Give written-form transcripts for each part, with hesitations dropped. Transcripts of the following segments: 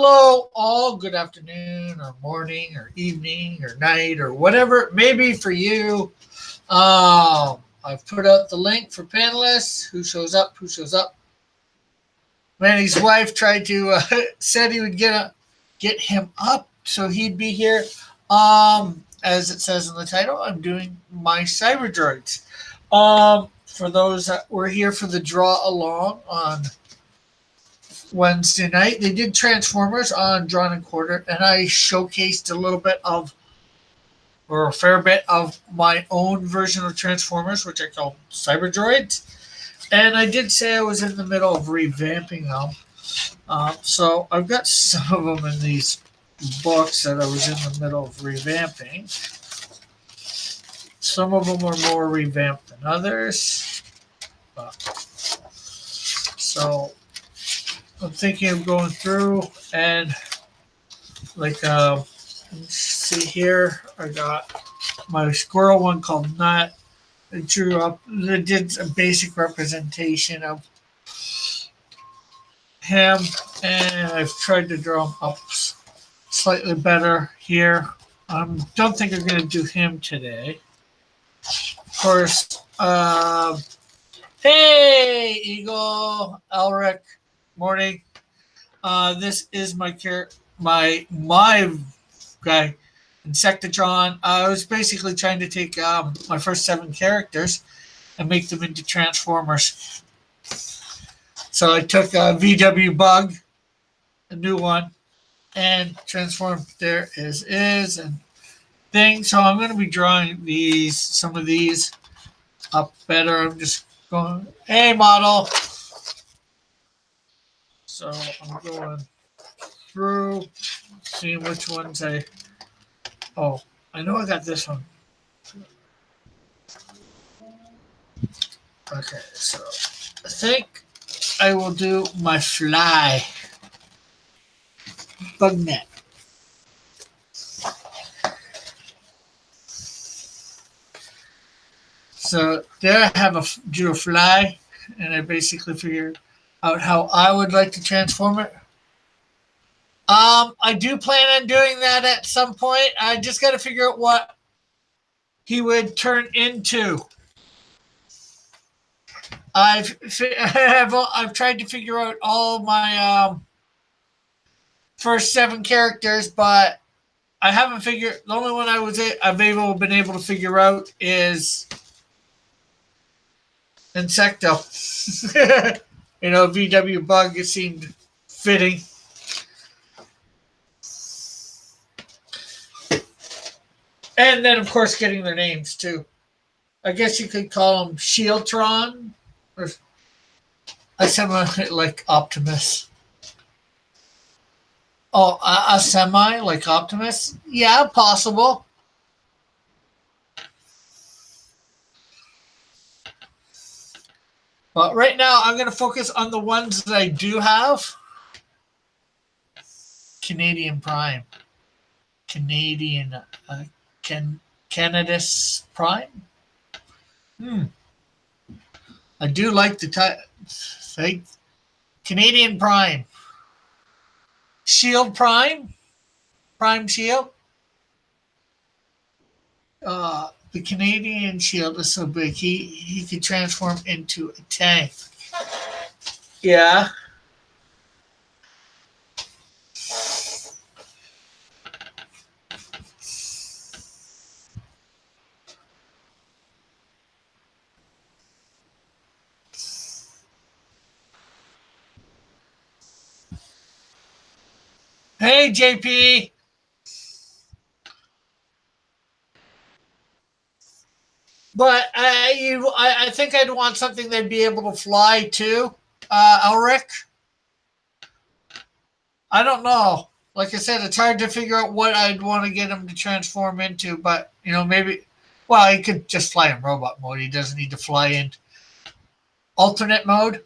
Hello, all. Good afternoon, or morning, or evening, or night, or whatever it may be for you. I've put out the link for panelists. Who shows up? Who shows up? Manny's wife tried to said he would get him up so he'd be here. As it says in the title, I'm doing my Cyberdroids. For those that were here for the draw along on Wednesday night, they did Transformers on Drawn and Quartered, and I showcased a little bit of, or a fair bit of, my own version of Transformers, which I call Cyberdroids. And I did say I was in the middle of revamping them. So I've got some of them in these books that I was in the middle of revamping. Some of them are more revamped than others. So I'm thinking of going through and let's see here. I got my squirrel one called Nut. I did a basic representation of him, and I've tried to draw him up slightly better here. Don't think I'm going to do him today. Of course, hey, Eagle, Elric, morning. This is my guy, Insectatron. I was basically trying to take my first 7 characters and make them into Transformers. So I took VW Bug, a new one, and transformed there is and thing. So I'm going to be drawing some of these up better. I'm just going, hey, model. So I'm going through, seeing which ones I know I got this one. Okay, so I think I will do my fly bug net. So there I have drew a fly, and I basically figured out how I would like to transform it. I do plan on doing that at some point. I just got to figure out what he would turn into. I've tried to figure out all my first 7 characters, but I haven't figured. The only one I've been able to figure out is Insecto. VW Bug. It seemed fitting. And then, of course, getting their names, too. I guess you could call them Shieldtron. Or I semi like Optimus. Oh, a semi like Optimus? Yeah, possible. But right now, I'm going to focus on the ones that I do have. Canadian Prime. Canadus Prime? I do like the Canadian Prime. Shield Prime? Prime Shield? The Canadian Shield is so big, he could transform into a tank. Yeah. Hey, JP. But I think I'd want something that'd be able to fly too, Elric. I don't know. Like I said, it's hard to figure out what I'd want to get him to transform into. But maybe, well, he could just fly in robot mode. He doesn't need to fly in alternate mode.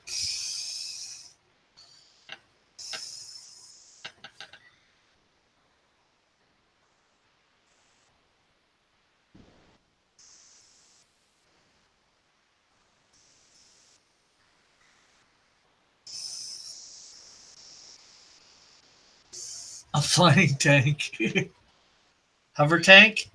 A flying tank. Hover tank?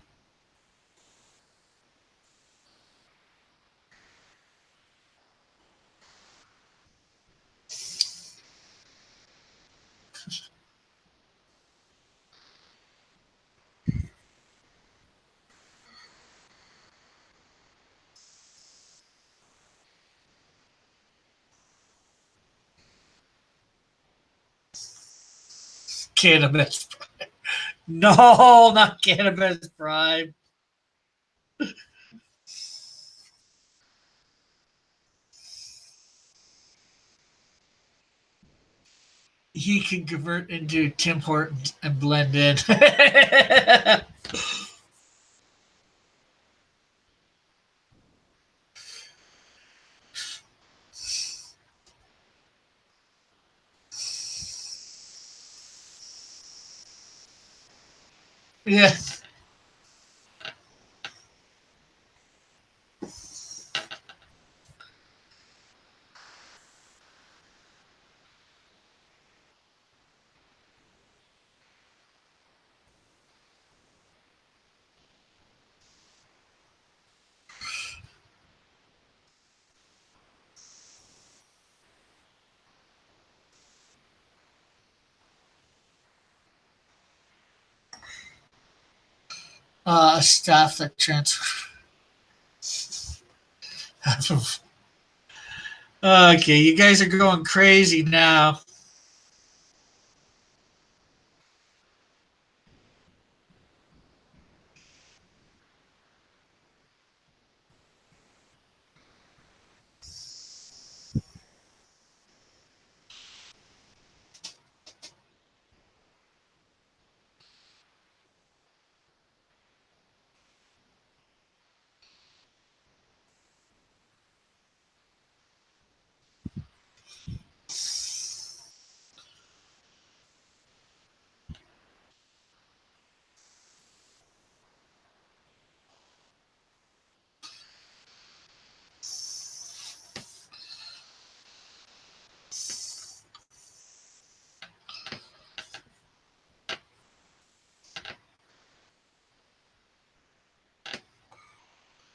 Cannabis. No, not Cannabis Prime. He can convert into Tim Hortons and blend in. Yeah. Staff that transfer. Okay, you guys are going crazy now.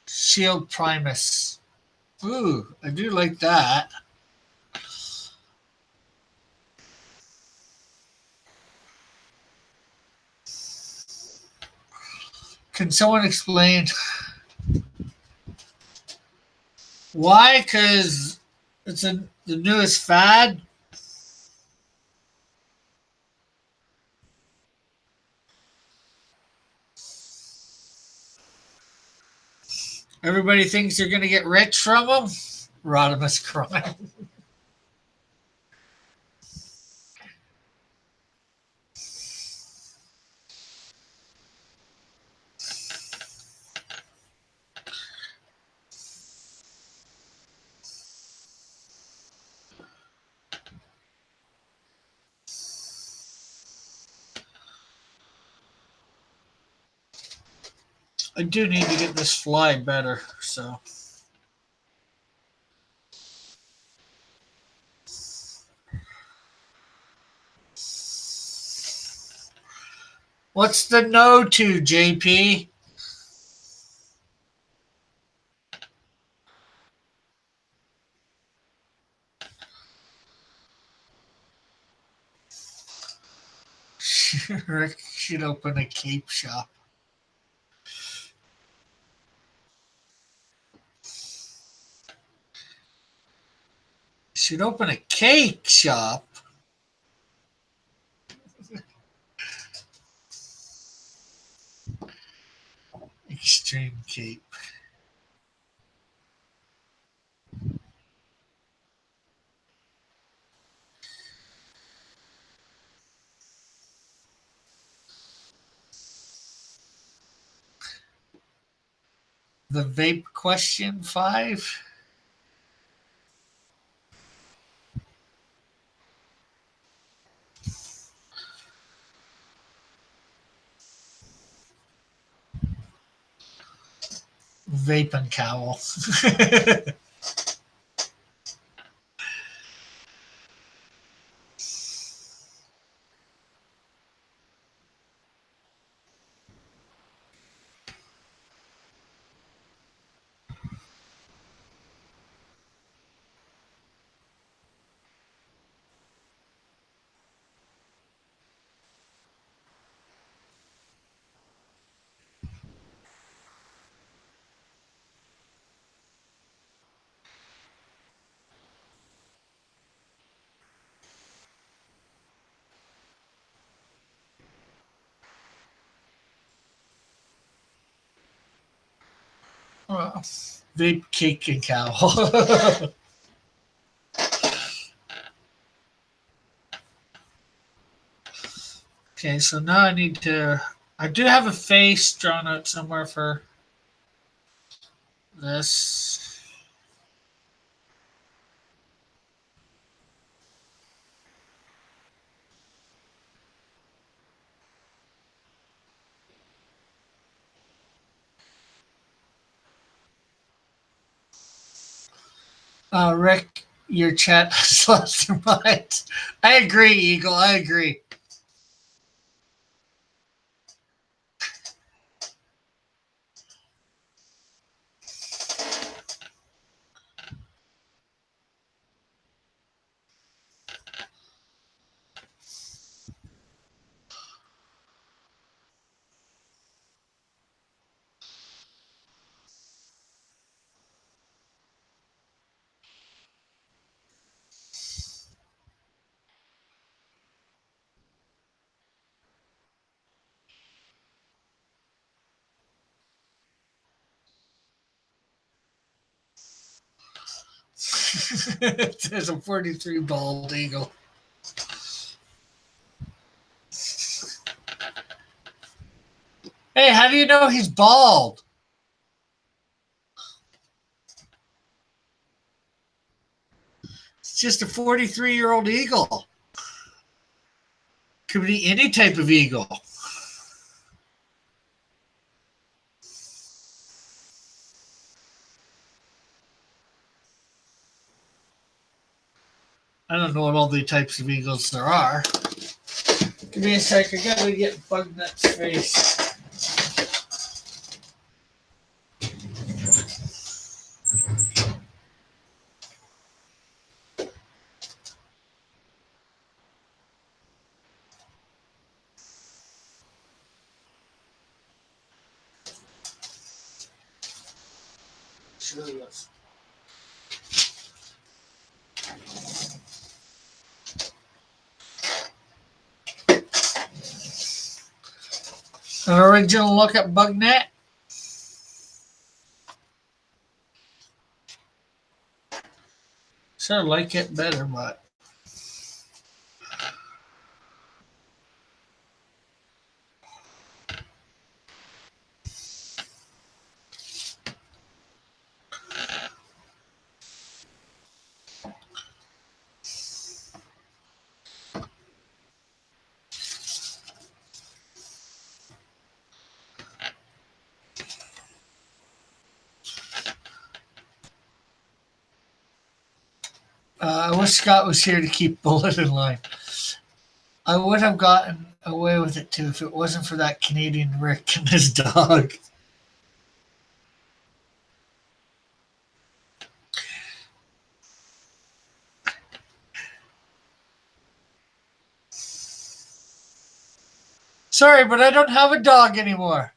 Shield Primus. Ooh, I do like that. Can someone explain why? Because it's the newest fad. Everybody thinks you're going to get rich from them. Rodimus crime. I do need to get this fly better, so. What's the no to, JP? Rick should open a cape shop. Should open a cake shop. Extreme cape. The vape question 5. Vape and cowl. Vape cake and cow. Okay, so now I need to. I do have a face drawn out somewhere for this. Rick, your chat has lost their mind. I agree, Eagle. I agree. There's a 43 bald eagle. Hey, how do you know he's bald? It's just a 43-year-old eagle. Could be any type of eagle. I don't know what all the types of eagles there are. Give me a sec. I gotta get Bugnut's face. Sure yes. An original look at Bugnut. Sort of like it better, but I wish Scott was here to keep Bullet in line. I would have gotten away with it too if it wasn't for that Canadian Rick and his dog. Sorry, but I don't have a dog anymore.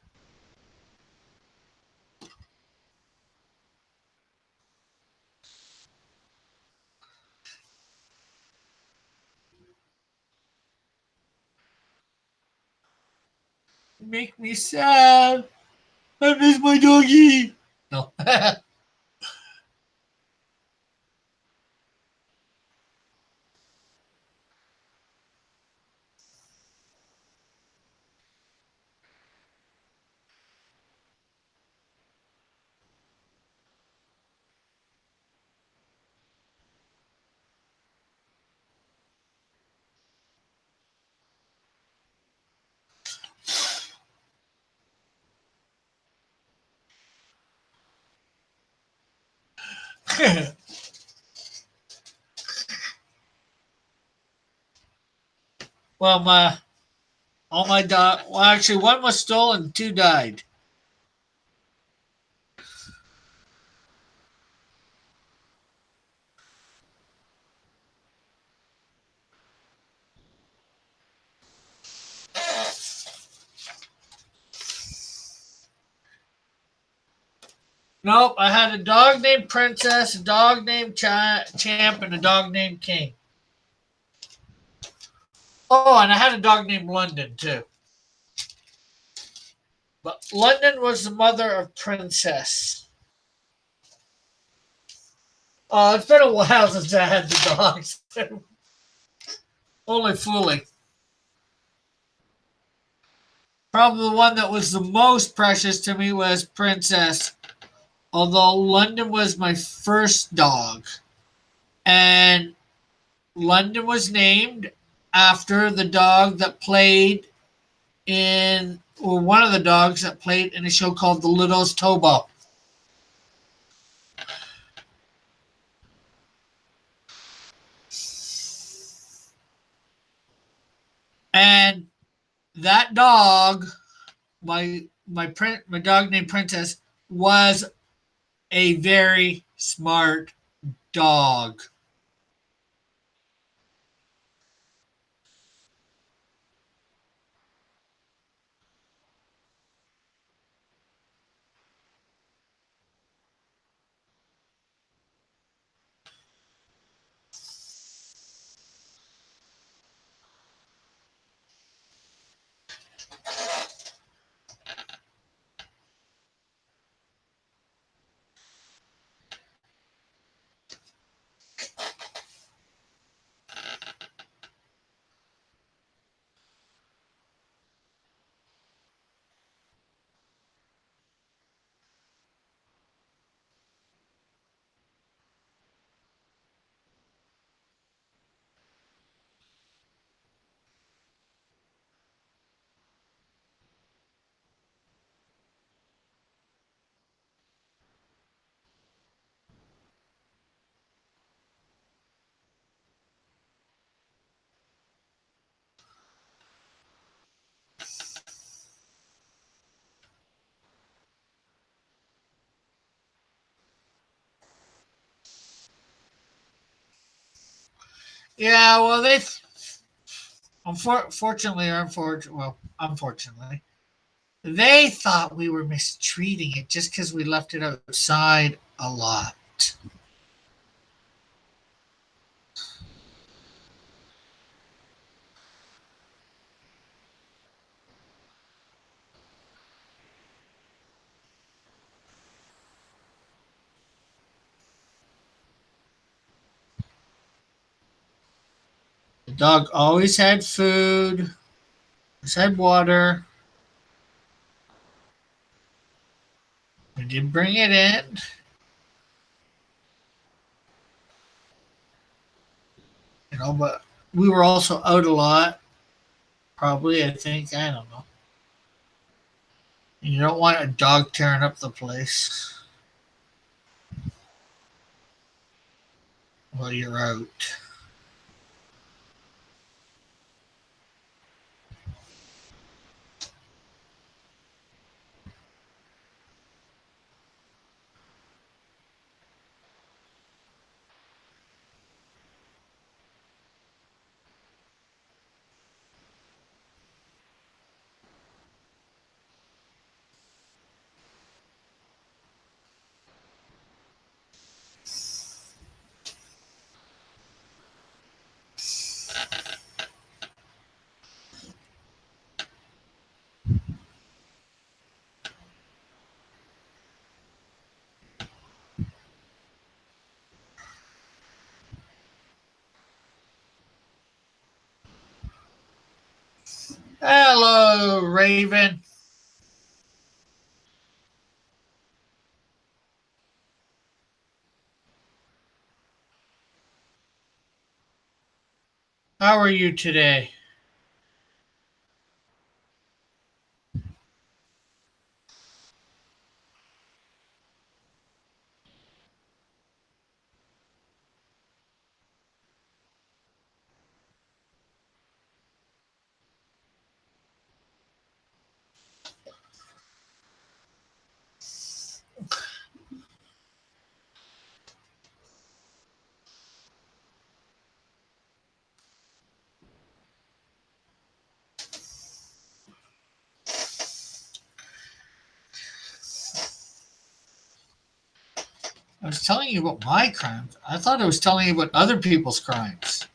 Make me sad. I miss my doggy. No. Well, all my dog. Well, actually, one was stolen, two died. Nope, I had a dog named Princess, a dog named Champ, and a dog named King. Oh, and I had a dog named London too. But London was the mother of Princess. It's been a while since I had the dogs. Only fully. Probably the one that was the most precious to me was Princess. Although London was my first dog. And London was named after the dog that played in, or one of the dogs that played in a show called The Littlest Tobo. And that dog, my dog named Princess, was a very smart dog. Yeah, well, unfortunately, they thought we were mistreating it just because we left it outside a lot. The dog always had food, always had water. We did bring it in, but we were also out a lot. Probably, I think. I don't know. You don't want a dog tearing up the place while you're out. Hello, Raven. How are you today? I was telling you about my crimes. I thought I was telling you about other people's crimes.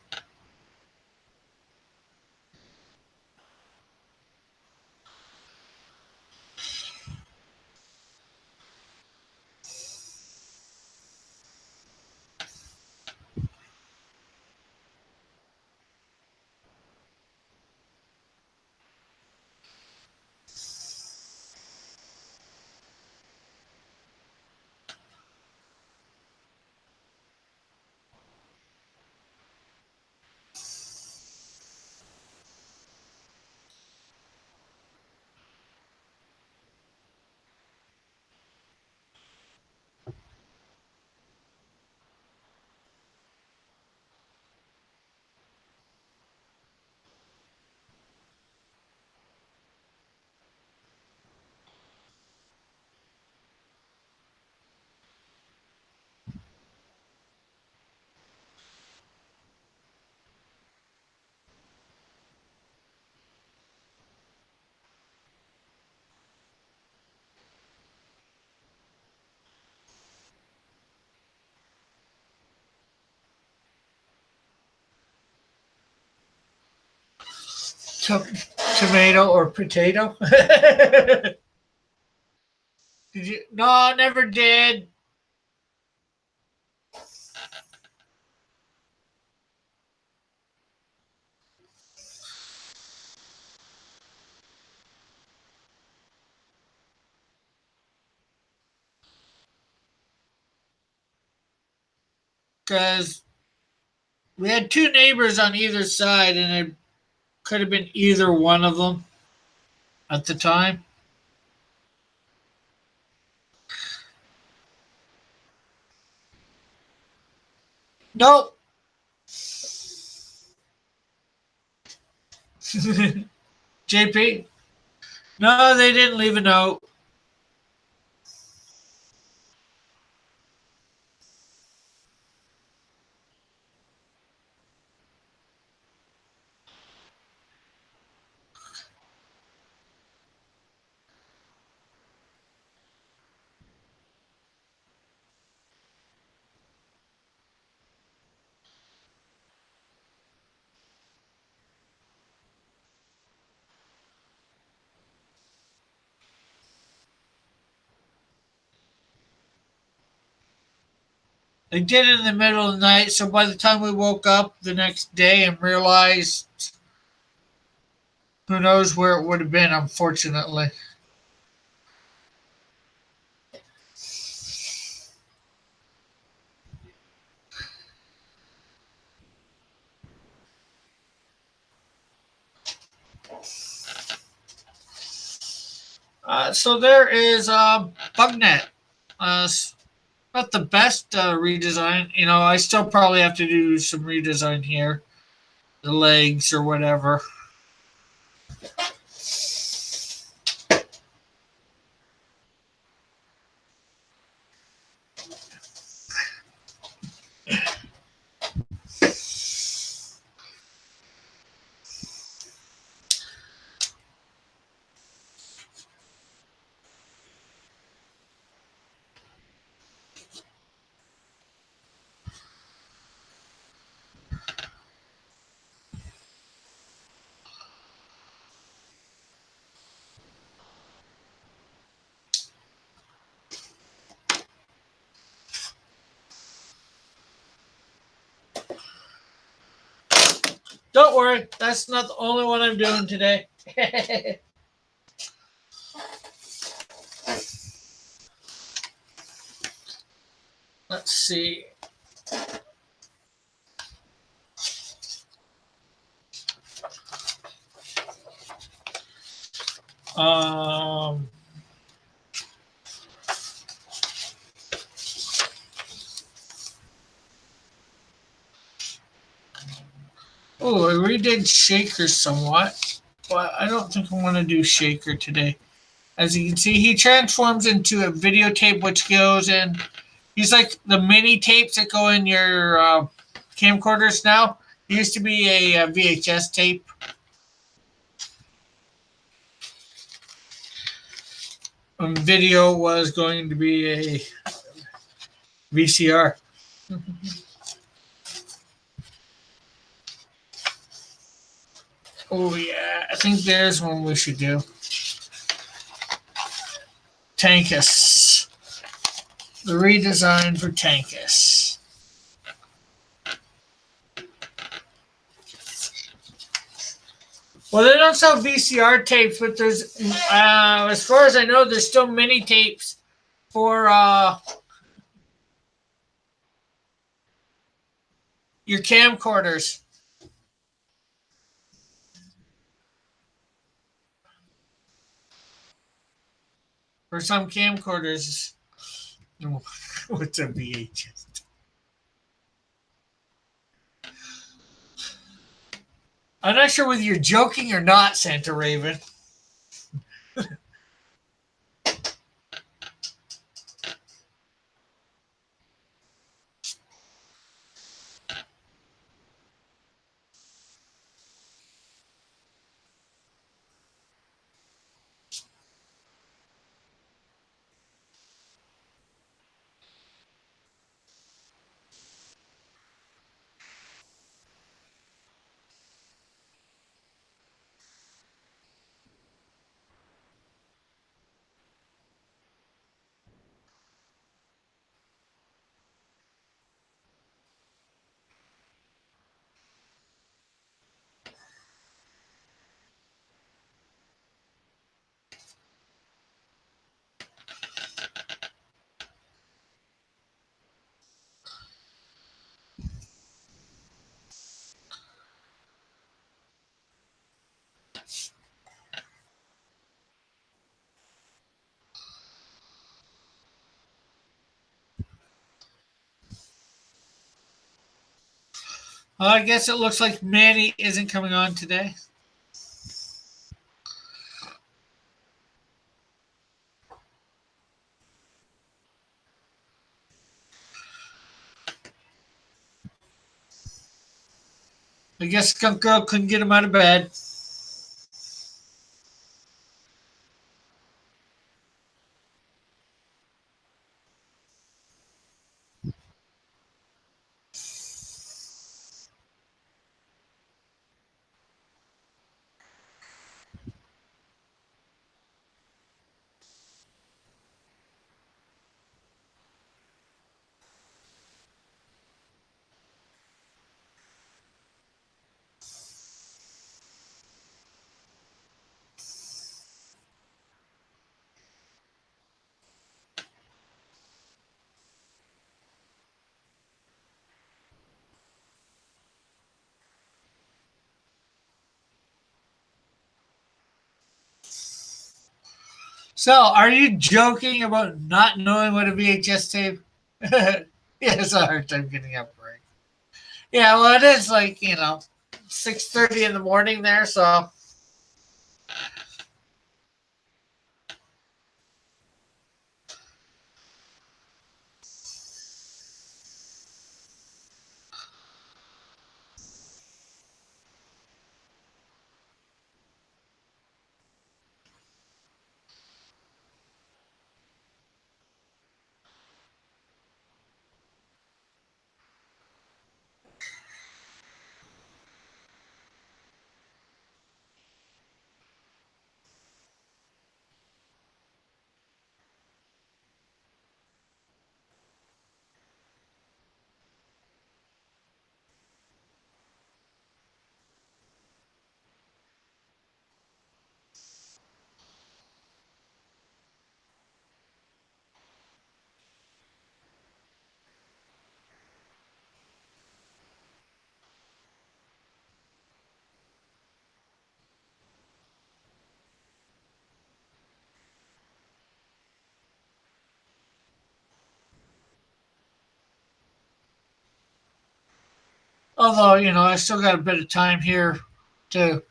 To- Tomato or potato? Did you? No, never did. Because we had two neighbors on either side, and it could have been either one of them at the time. Nope. JP? No, they didn't leave a note. They did it in the middle of the night, so by the time we woke up the next day and realized, who knows where it would have been, unfortunately. So there is BugNet. Not the best redesign. I still probably have to do some redesign here, the legs or whatever. Don't worry, that's not the only one I'm doing today. Let's see. Um, oh, I redid Shaker somewhat, but I don't think I want to do Shaker today. As you can see, he transforms into a videotape which goes in. He's like the mini tapes that go in your camcorders now. He used to be a VHS tape. Video was going to be a VCR. Oh yeah, I think there's one we should do. Tankus. The redesign for Tankus. Well, they don't sell VCR tapes, but there's, as far as I know, there's still mini tapes for your camcorders. For some camcorders, what's a VHS? I'm not sure whether you're joking or not, Santa Raven. I guess it looks like Manny isn't coming on today. I guess Skunk Girl couldn't get him out of bed. So, are you joking about not knowing what a VHS tape? Yeah, it's a hard time getting up, right? Yeah, well, it is like 6:30 in the morning there. So, although I still got a bit of time here to.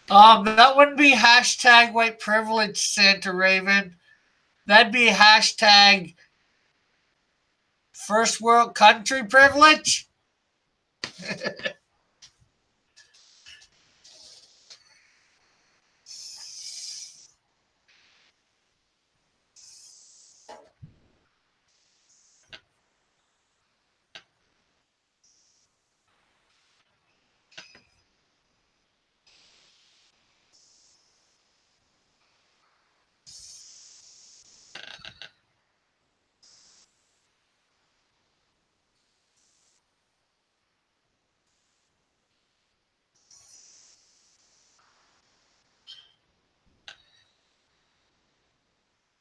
That wouldn't be hashtag white privilege, Santa Raven. That'd be hashtag first world country privilege.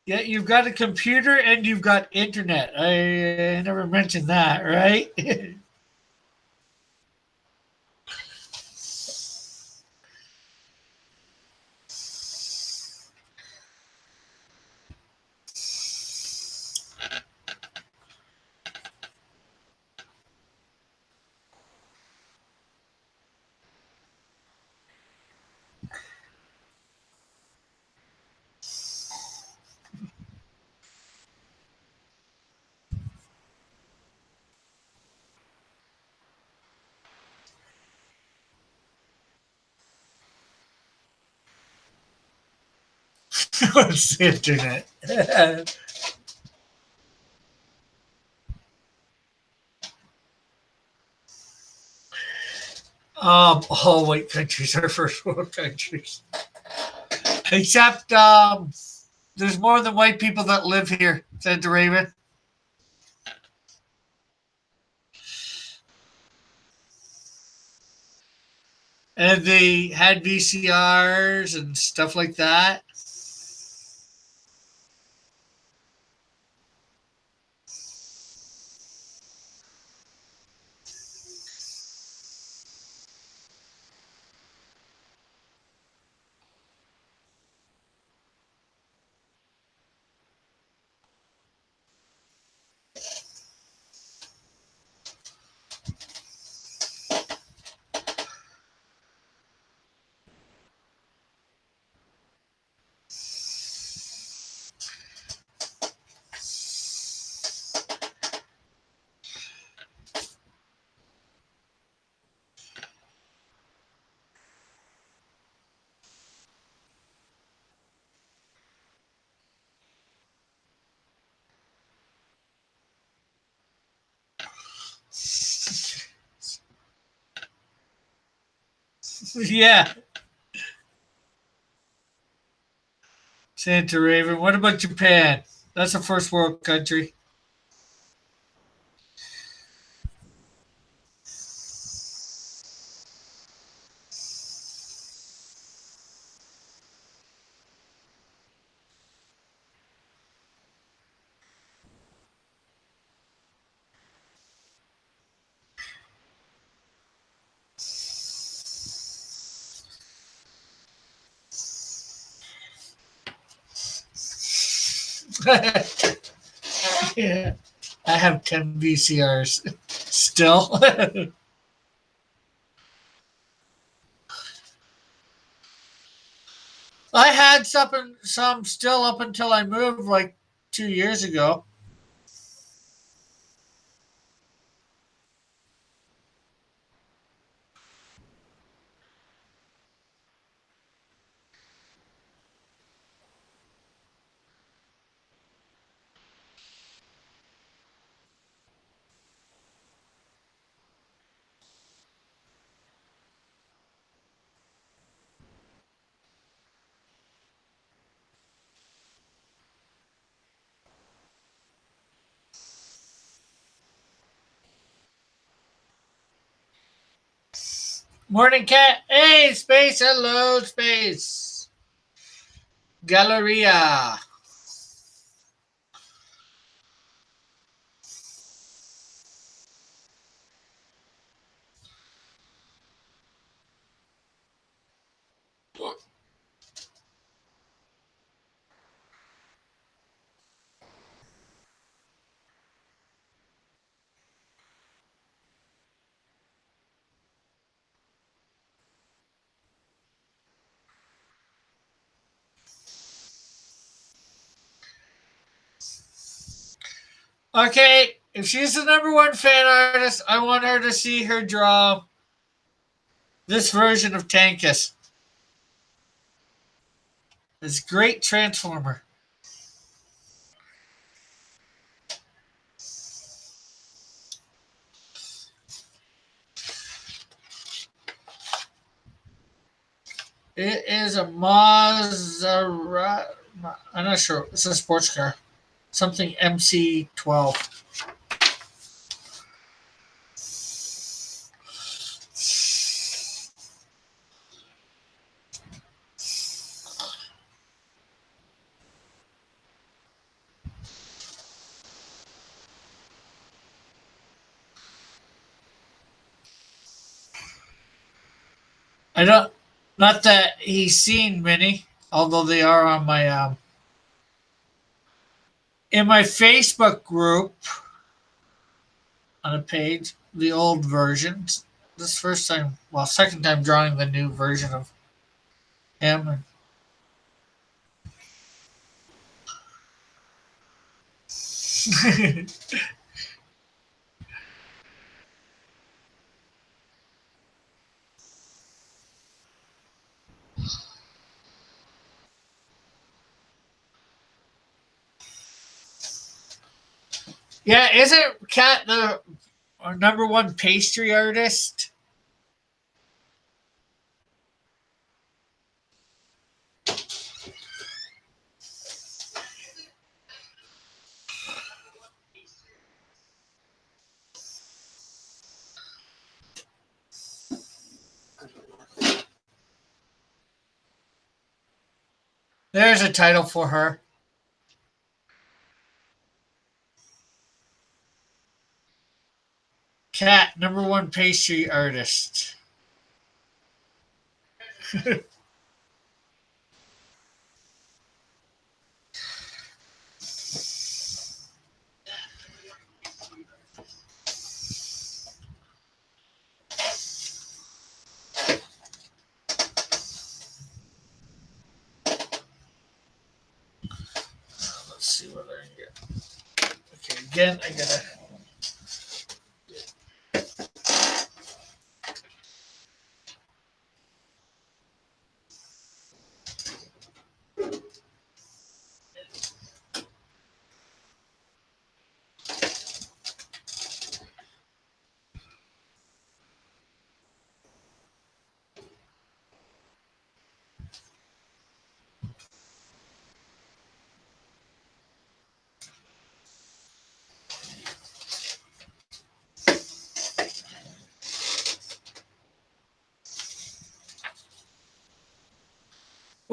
Yeah, you've got a computer and you've got internet. I never mentioned that, right? What's internet? All white countries are first world countries. Except there's more than white people that live here, said the Raven. And they had VCRs and stuff like that. Yeah. Santa Raven. What about Japan? That's a first world country. Yeah. I have 10 VCRs still. I had some still up until I moved like 2 years ago. Morning cat. Hey, space. Hello, space. Galleria. Okay, if she's the number one fan artist, I want her to see her draw this version of Tankus. This great transformer. It is a Maserati. I'm not sure. It's a sports car. Something MC12. I don't. Not that he's seen many, although they are on my in my Facebook group on a page. The old versions. This first time, well, second time drawing the new version of him. Yeah, isn't Cat the our number one pastry artist? There's a title for her. Cat, number one pastry artist. Let's see what I can get. Okay, again, I gotta.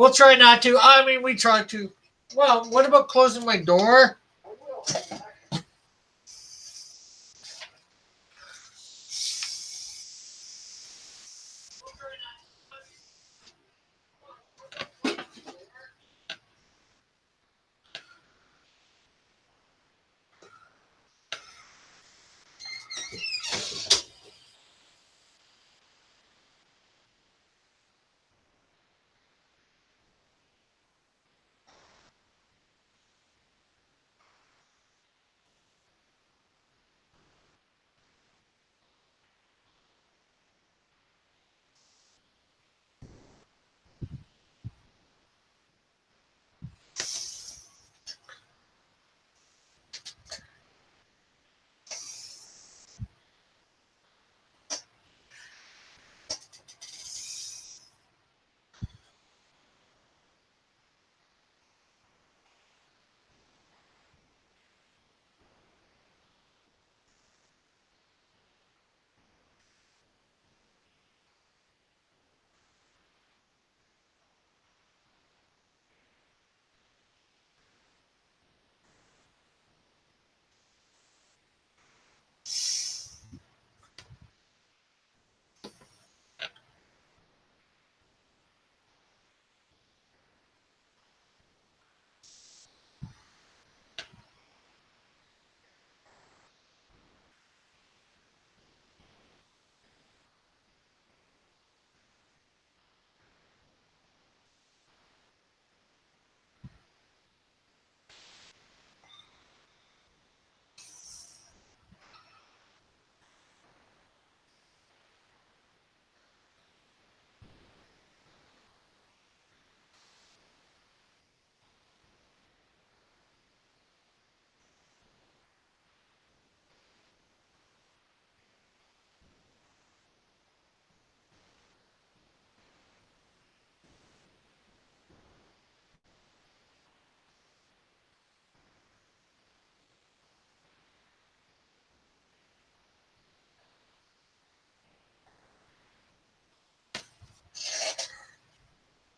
We'll try not to. I mean, we try to. Well, what about closing my door?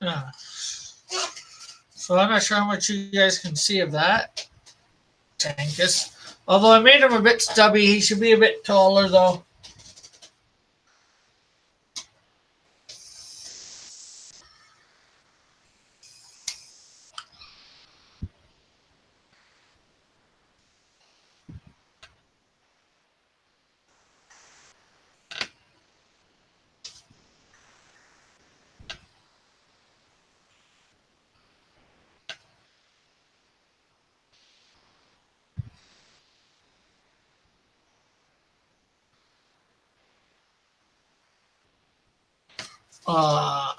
Yeah. So I'm not sure how much you guys can see of that. Tankus. Although I made him a bit stubby, he should be a bit taller though. Uh,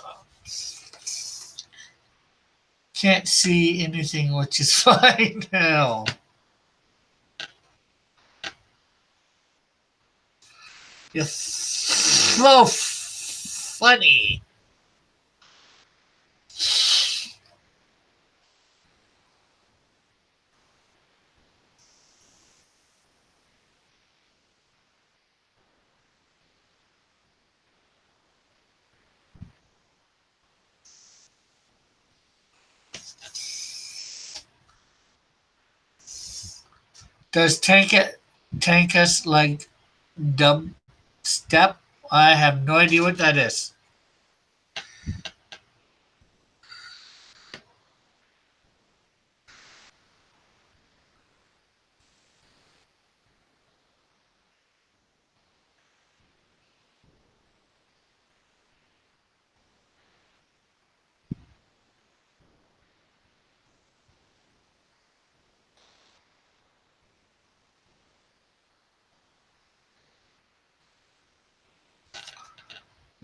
can't see anything, which is fine now. You're so funny. Does Tankus like dubstep? I have no idea what that is.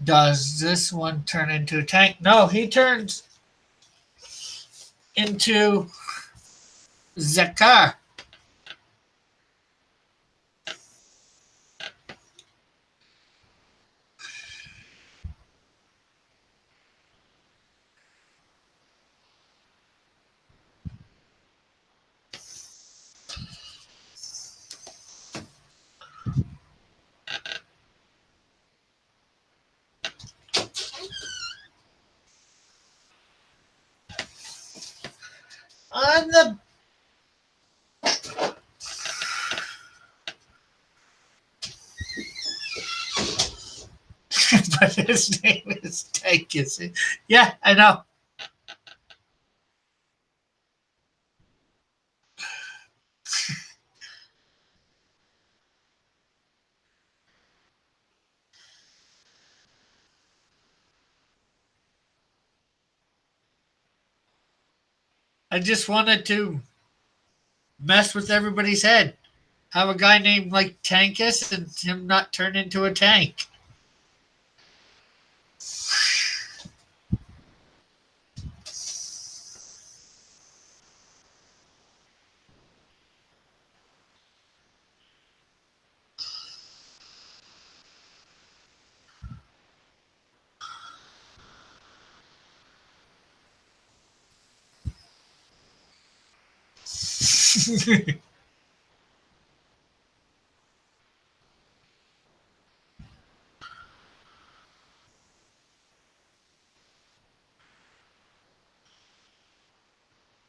Does this one turn into a tank? No, he turns into Zakar. On the but his name is Tankus. Yeah, I know. I just wanted to mess with everybody's head. Have a guy named like Tankus and him not turn into a tank.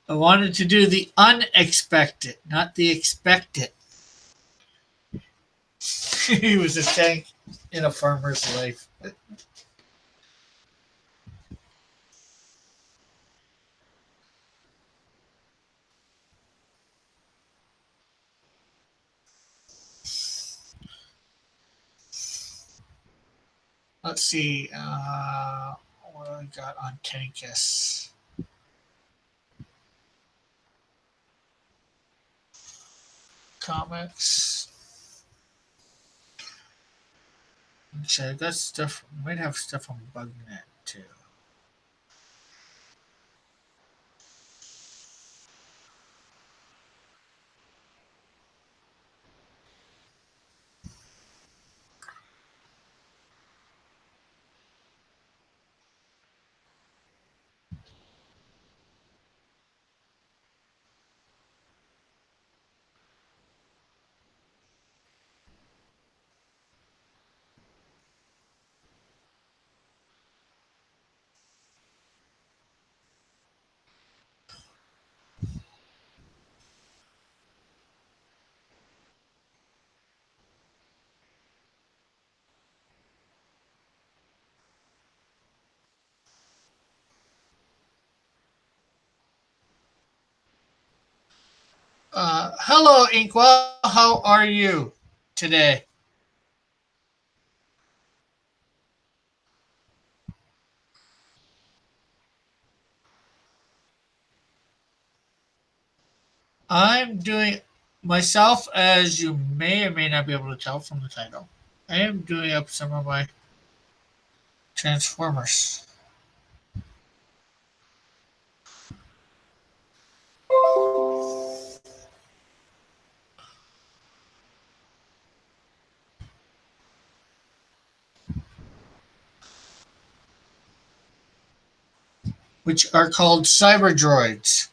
I wanted to do the unexpected, not the expected. He was a tank in a farmer's life. Let's see. What do I got on Tankus? Comics. Actually, I got stuff. Might have stuff on BugNet too. Hello, Inkwell. How are you today? I'm doing myself, as you may or may not be able to tell from the title. I am doing up some of my Transformers, which are called Cyberdroids.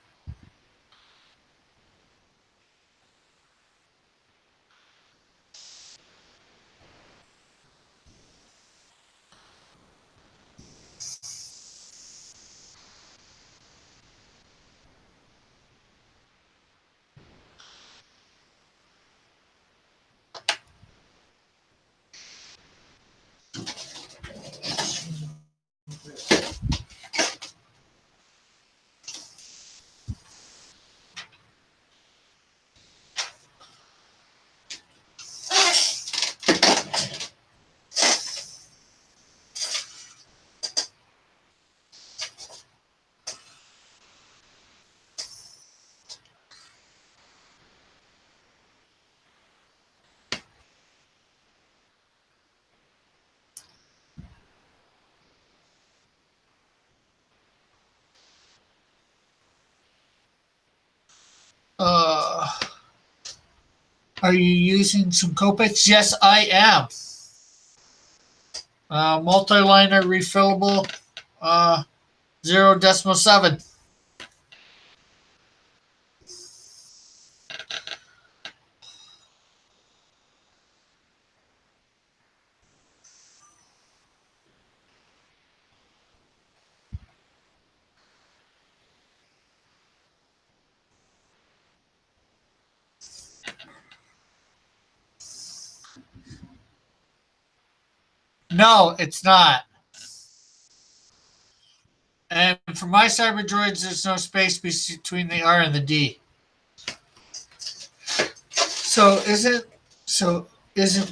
Uh, are you using some Copics? Yes, I am. Multi-liner refillable, uh, 0.7. No, it's not. And for my Cyberdroids, there's no space between the R and the D. So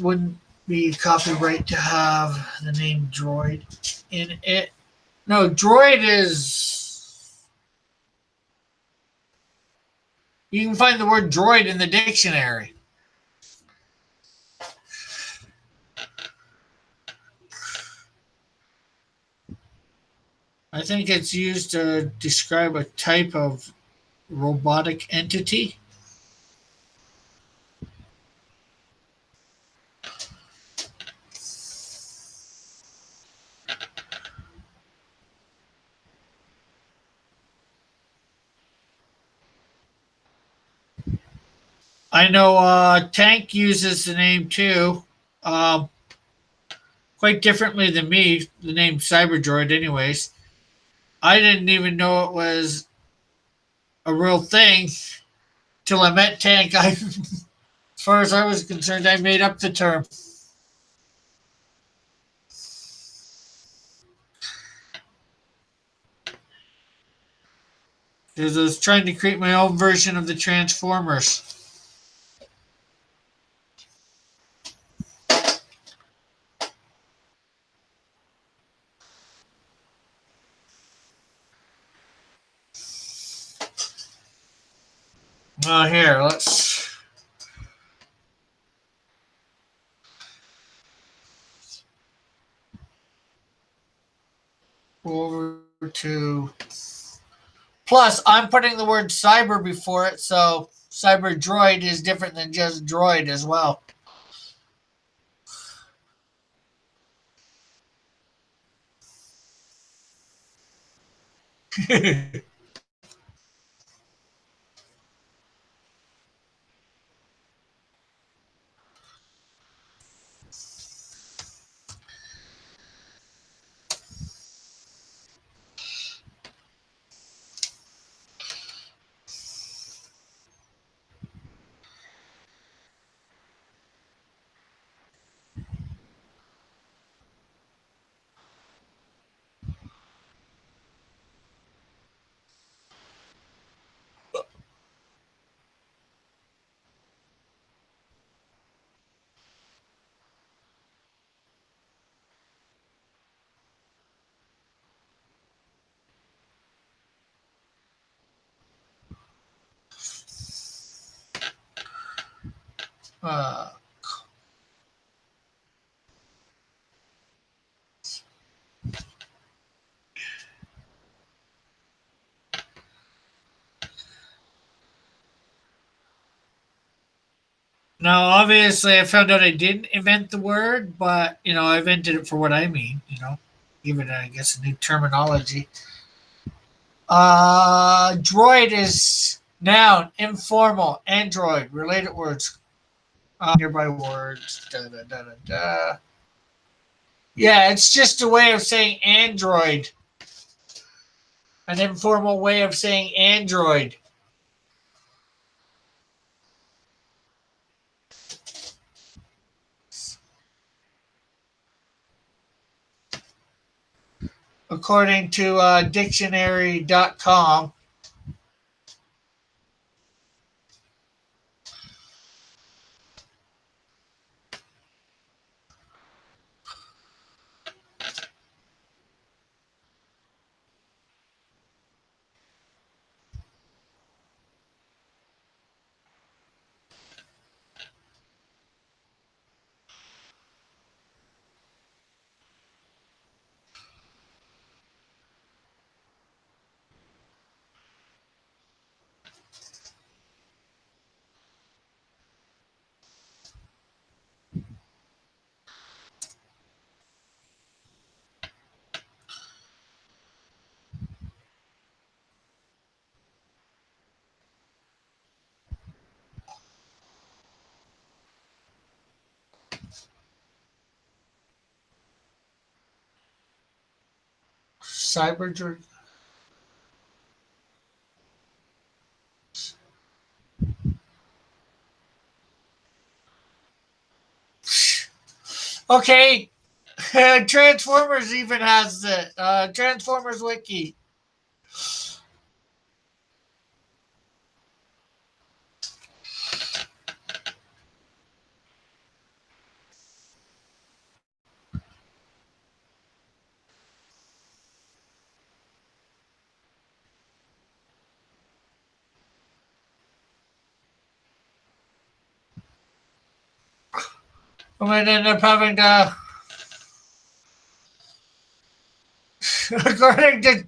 wouldn't be copyright to have the name droid in it? No, droid is. You can find the word droid in the dictionary. I think it's used to describe a type of robotic entity. I know Tank uses the name too, um, quite differently than me, the name Cyberdroid, anyways. I didn't even know it was a real thing till I met Tank. As far as I was concerned, I made up the term. Because I was trying to create my own version of the Transformers. Here, let's go over to. Plus, I'm putting the word cyber before it, so cyber droid is different than just droid as well. Uh, Now, obviously, I found out I didn't invent the word, but I invented it for what I mean. Give it, I guess, a new terminology. Droid is noun, informal, android, related words, nearby words. Da, da, da, da, da. Yeah, it's just a way of saying android, an informal way of saying android. According to dictionary.com. Cyberdriods. Okay, Transformers even has the Transformers wiki. I might end up having to, according to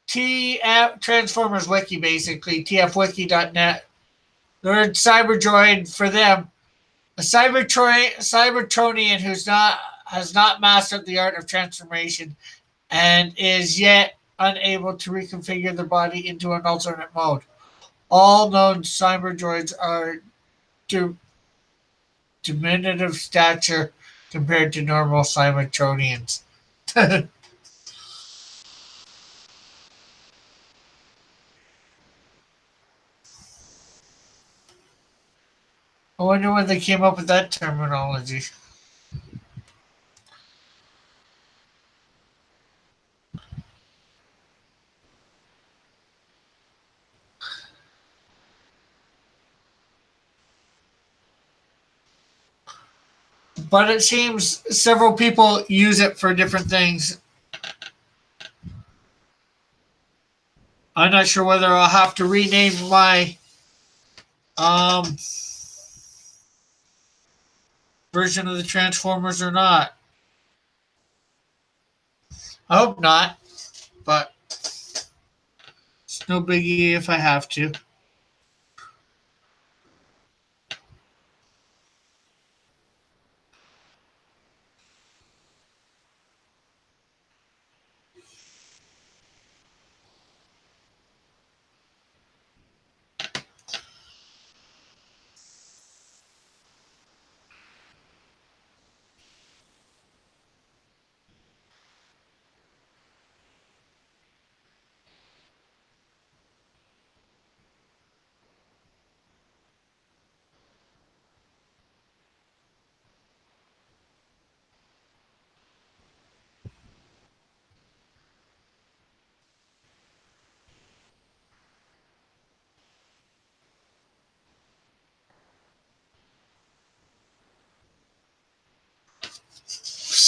TF Transformers Wiki, basically tfwiki.net. The word Cyberdroid for them, a Cybertronian who's not has not mastered the art of transformation and is yet unable to reconfigure their body into an alternate mode. All known Cyberdroids are diminutive stature compared to normal Cybertronians. I wonder when they came up with that terminology. But it seems several people use it for different things. I'm not sure whether I'll have to rename my um, version of the Transformers or not. I hope not, but it's no biggie if I have to.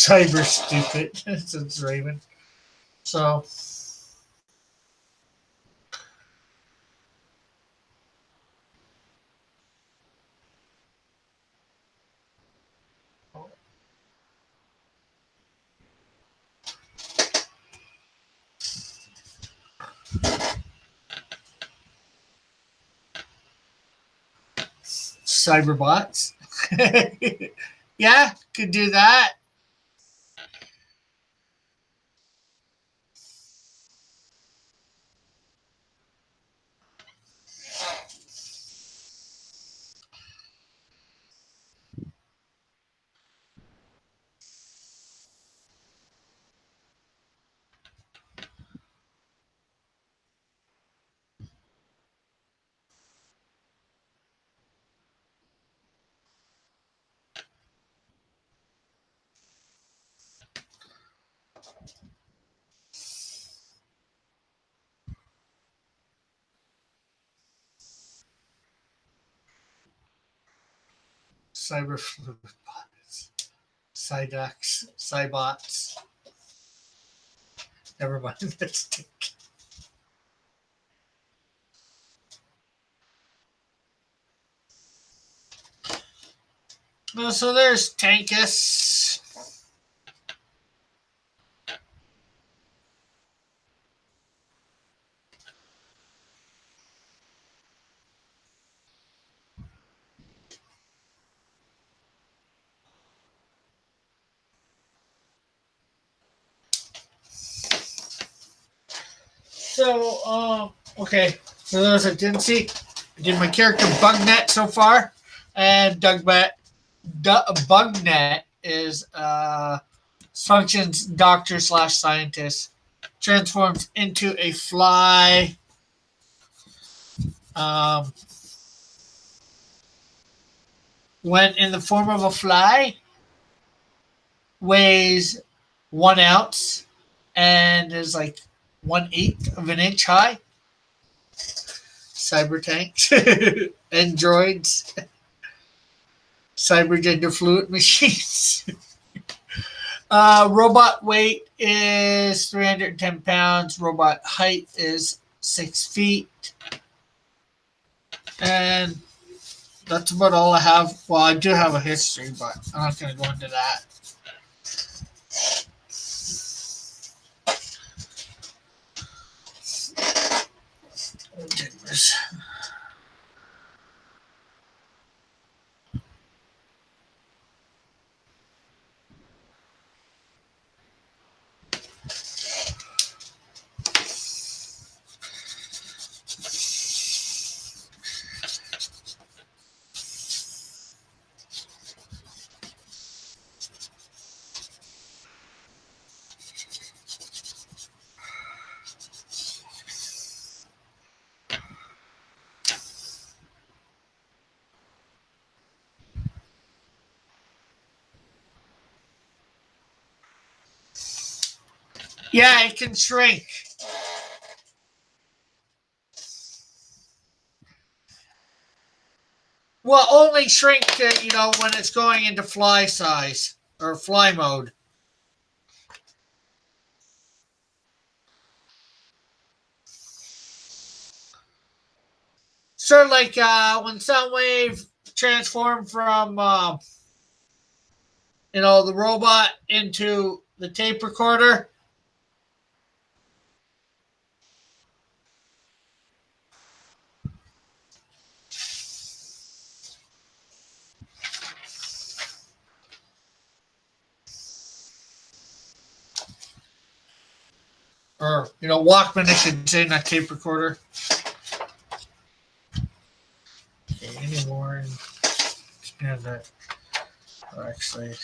Cyber stupid, since Raven. So, cyberbots. Yeah, could do that. Cyber fluid bots. Cyducks. Cybots. Never mind. That's so there's Tankus. So, okay. For those that didn't see, I did my character Bugnet so far, and Bugnet is functions doctor slash scientist, transforms into a fly. Um, when in the form of a fly, weighs 1 ounce and is like 1/8 of an inch high. Cyber tanks and droids. Cyber gender fluid machines. Robot weight is 310 pounds. Robot height is 6 feet. And that's about all I have. Well, I do have a history, but I'm not going to go into that. Oh, goodness. Yeah, it can shrink. Well, only shrink to, when it's going into fly size or fly mode. Sort of like when Soundwave transformed from, the robot into the tape recorder. Or, Walkman, I should say, not tape recorder. Okay, any more? Yeah, that. Actually.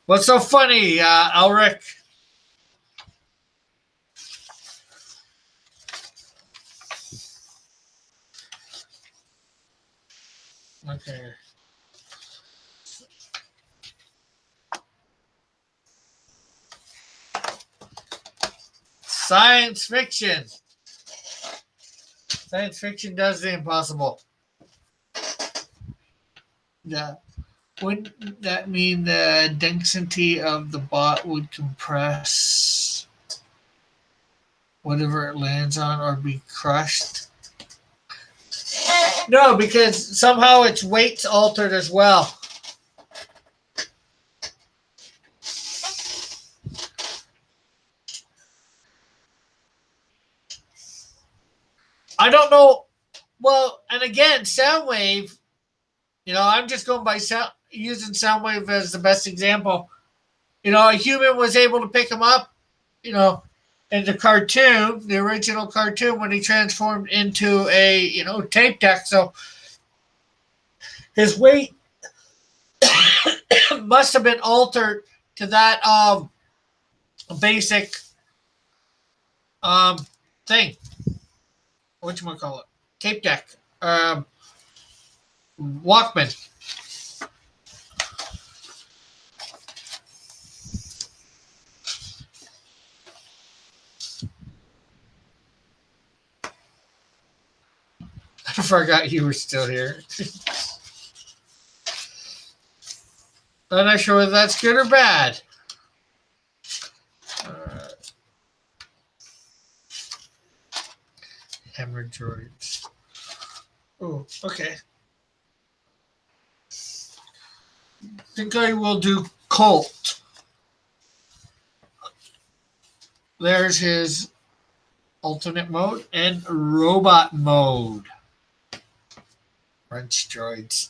What's so funny, Alric? Okay. Science fiction. Science fiction does the impossible. Yeah. Wouldn't that mean the density of the bot would compress whatever it lands on or be crushed? No, because somehow its weight's altered as well. I don't know. Well, and again, Soundwave, I'm just going by using Soundwave as the best example. A human was able to pick him up, in the cartoon, the original cartoon, when he transformed into a, tape deck. So his weight must have been altered to that basic thing. Whatchamacallit? Tape deck. Walkman. I forgot you were still here. I'm not sure whether that's good or bad. Cyberdriods. Oh, okay. I think I will do Colt. There's his alternate mode and robot mode. Wrench droids.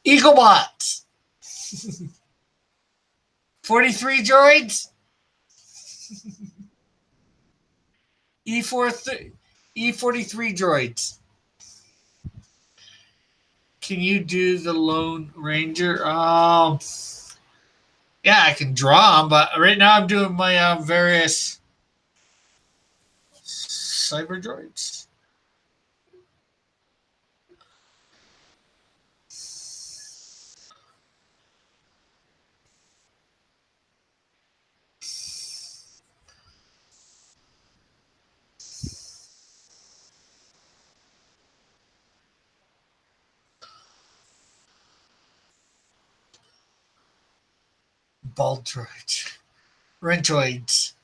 Eaglemots. 43 droids. E43 droids. Can you do the Lone Ranger? Yeah, I can draw them, but right now I'm doing my various Cyberdroids. Baldroids. Rentoids.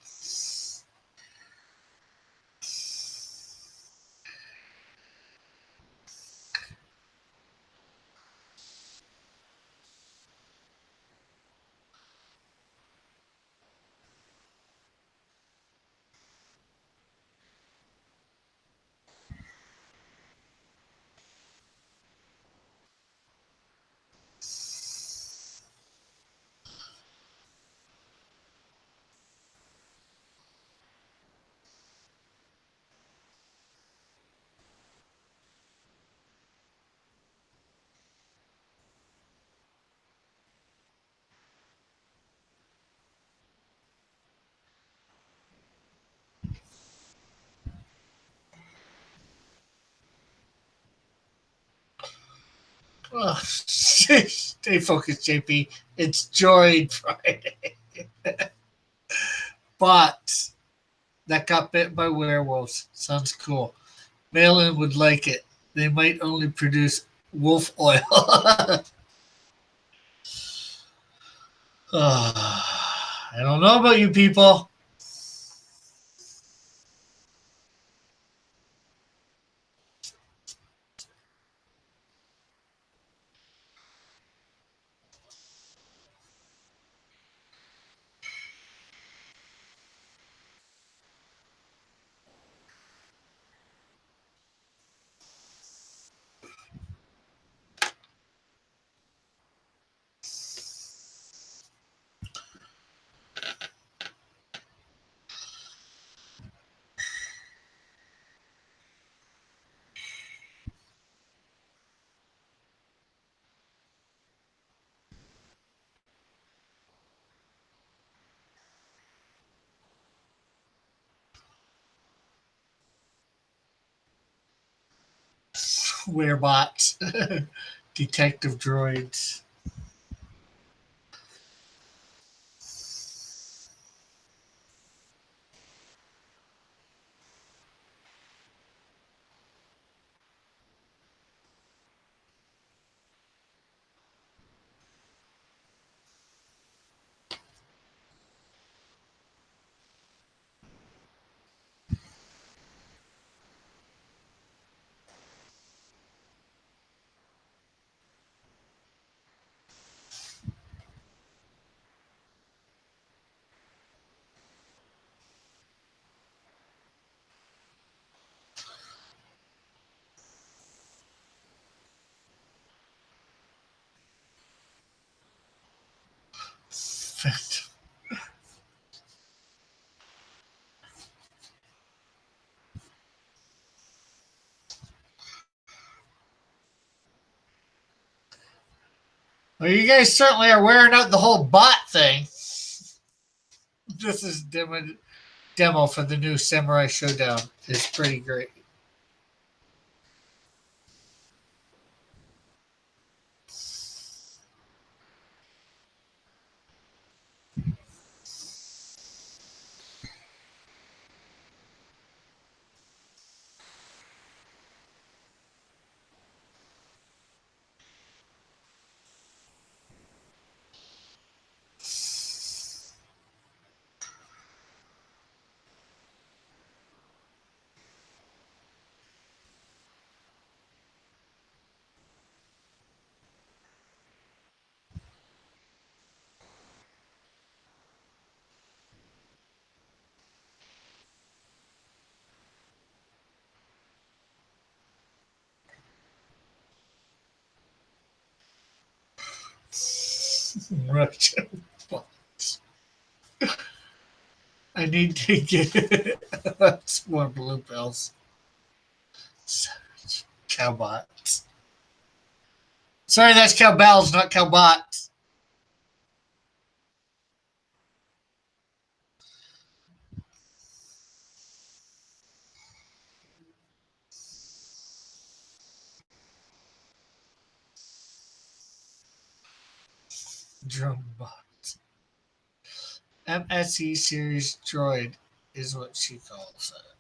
Oh, stay focused, JP. It's Droid Friday. But that got bit by werewolves. Sounds cool. Malin would like it. They might only produce wolf oil. I don't know about you people. Werebots. Detective droids. Well, you guys certainly are wearing out the whole bot thing. This is demo for the new Samurai Showdown. It's pretty great. Russian bots. I need to get some more blue pills. Cowbots. Sorry, that's cowbells, not cowbots. Drumbots. MSE series droid is what she calls it.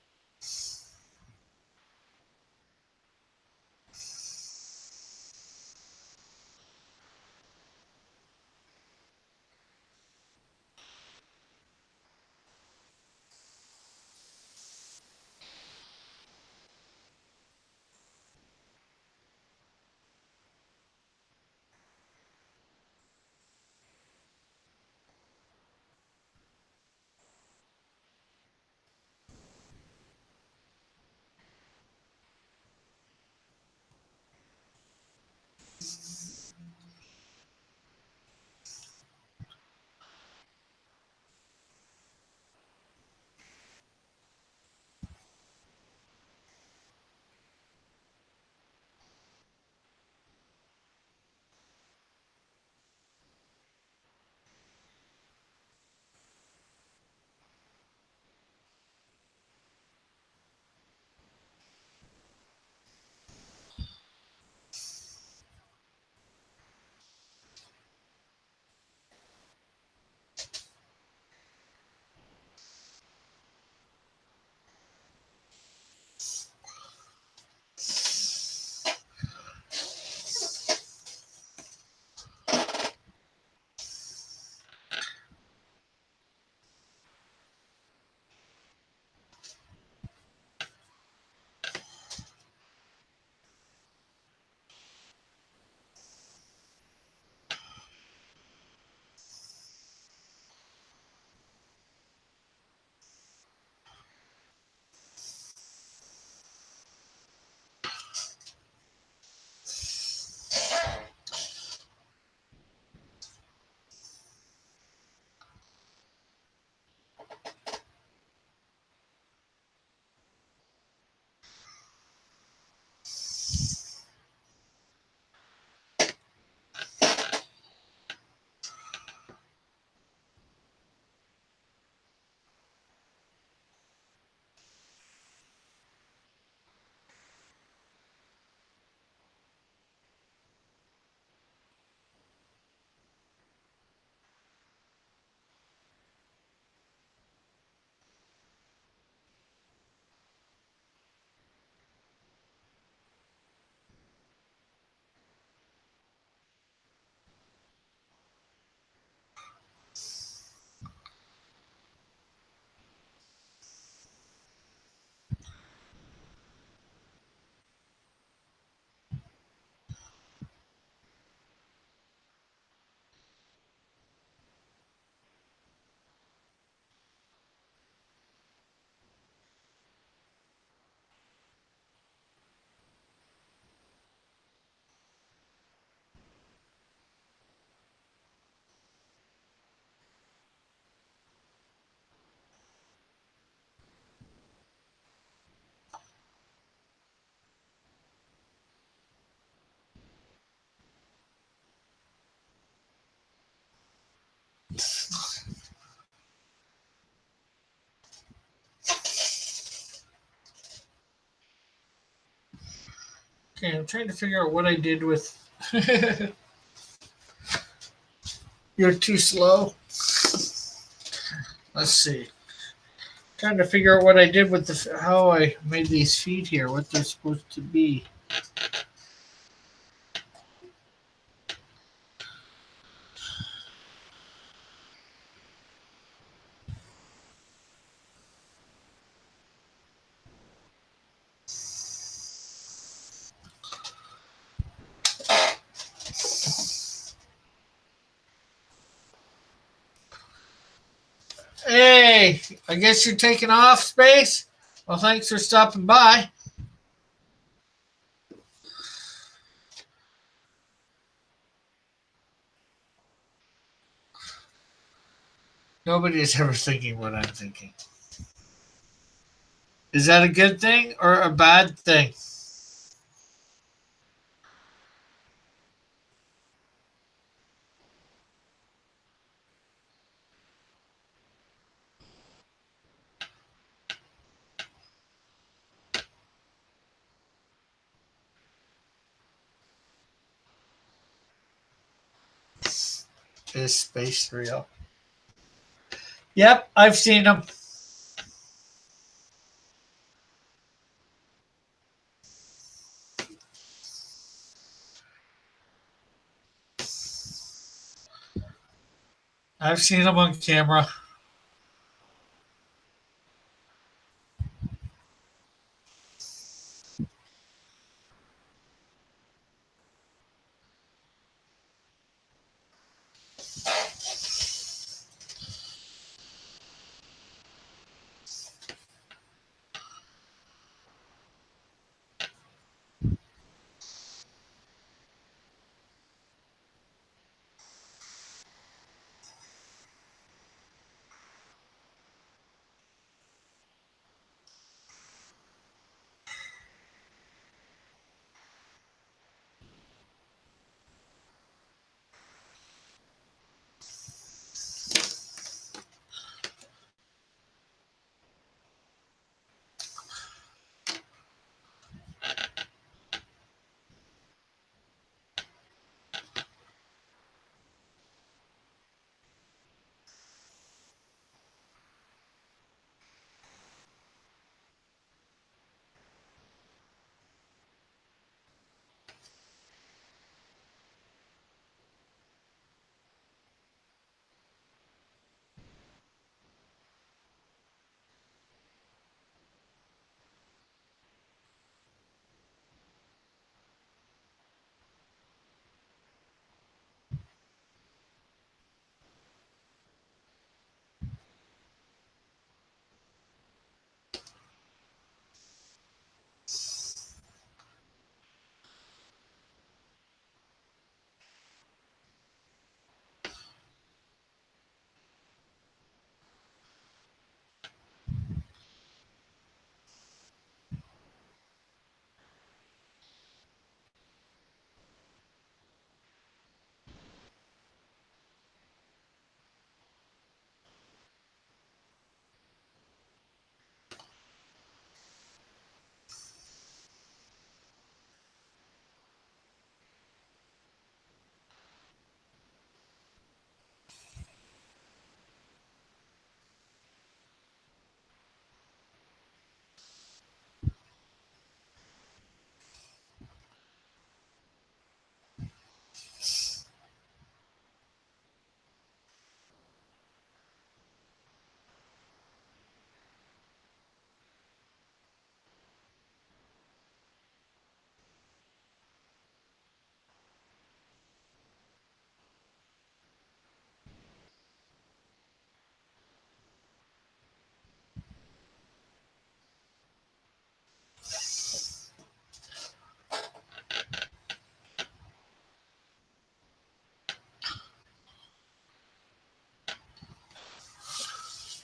Okay, I'm trying to figure out what I did with. You're too slow. Let's see. Trying to figure out what I did with how I made these feet here, what they're supposed to be. Hey, I guess you're taking off, Space? Well, thanks for stopping by. Nobody is ever thinking what I'm thinking. Is that a good thing or a bad thing? Is space real? Yep, I've seen them. I've seen them on camera.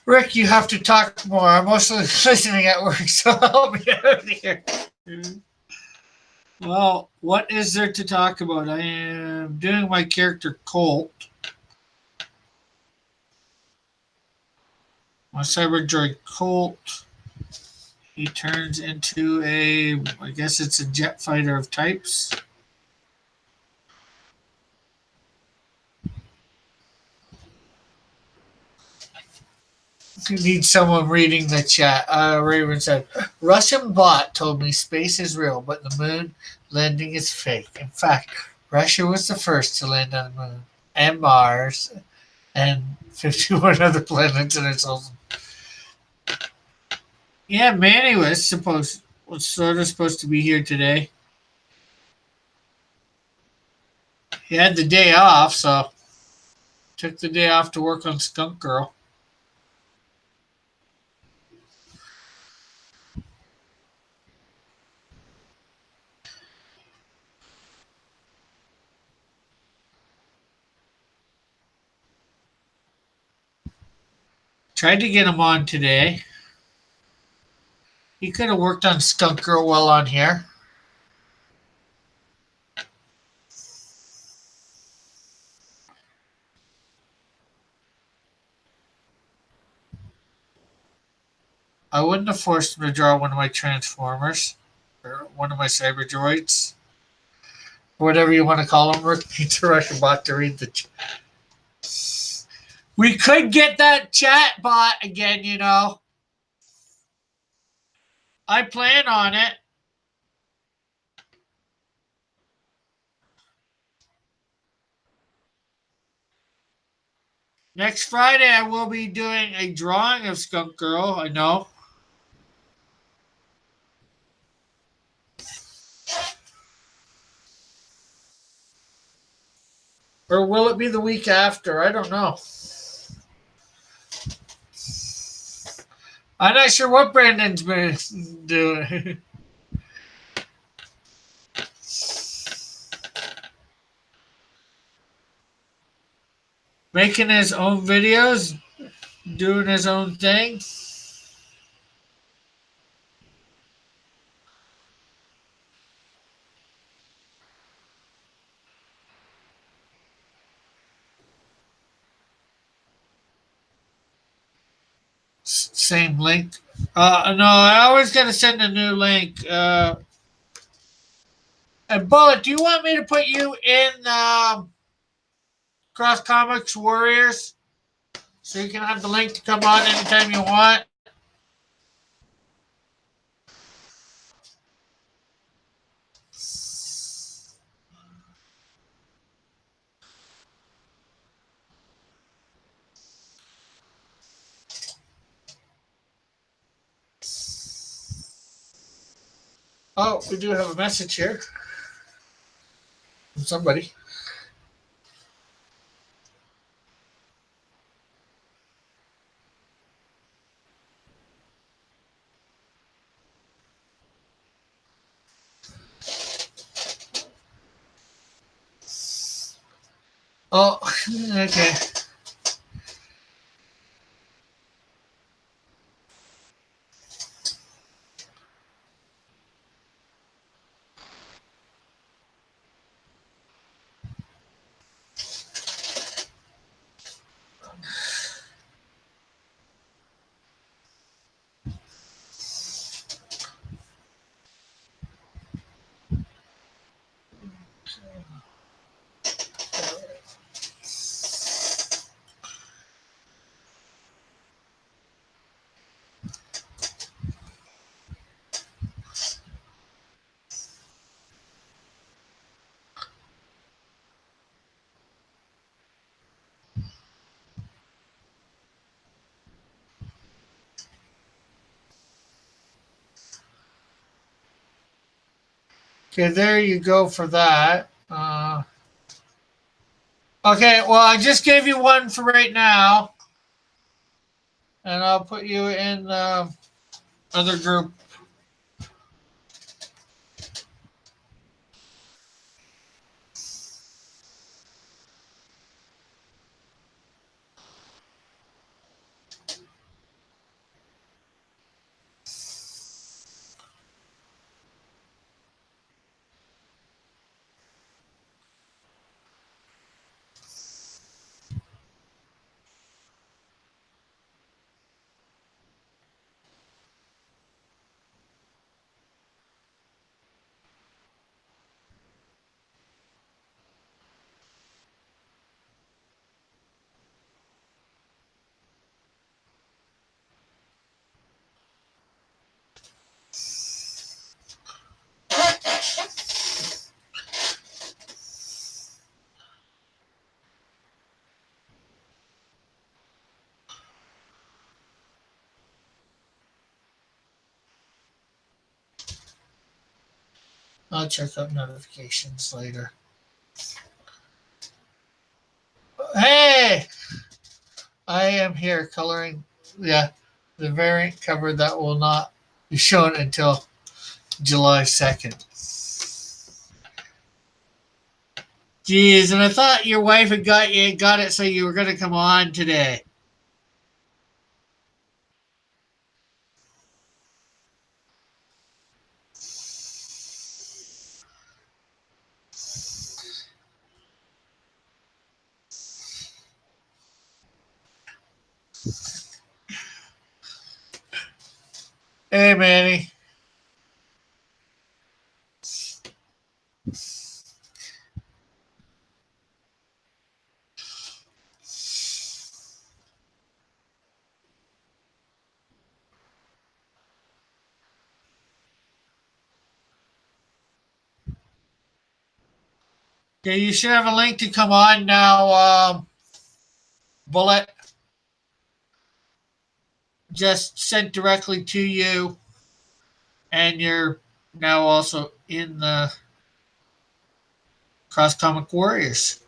Rick, you have to talk more. I'm mostly listening at work, so help me out here. Well, what is there to talk about? I am doing my character Colt, my Cyberdroid Colt. He turns into I guess it's a jet fighter of types. You need someone reading the chat. Raven said, Russian bot told me space is real, but the moon landing is fake. In fact, Russia was the first to land on the moon and Mars and 51 other planets in its own. Yeah, Manny was sort of supposed to be here today. He had the day off, so took the day off to work on Skunk Girl. Tried to get him on today. He could have worked on Skunk Girl while on here. I wouldn't have forced him to draw one of my Transformers or one of my Cyberdroids, or whatever you want to call them. Rick needs a Russian bot to read the. We could get that chat bot again, you know. I plan on it. Next Friday, I will be doing a drawing of Skunk Girl. I know. Or will it be the week after? I don't know. I'm not sure what Brandon's been doing. Making his own videos, doing his own thing. Same link. No, I always got to send a new link. And Bullet, do you want me to put you in Cross Comics Warriors so you can have the link to come on anytime you want? Oh, we do have a message here from somebody. Oh, okay. Okay, there you go for that. Okay, well, I just gave you one for right now, and I'll put you in the other group. I'll check out notifications later. Hey, I am here coloring. Yeah, the variant cover that will not be shown until July 2nd. Jeez, and I thought your wife had got it so you were going to come on today. Hey, Manny. Okay, you should have a link to come on now, Bullet. Just sent directly to you, and you're now also in the Cross Comic Warriors.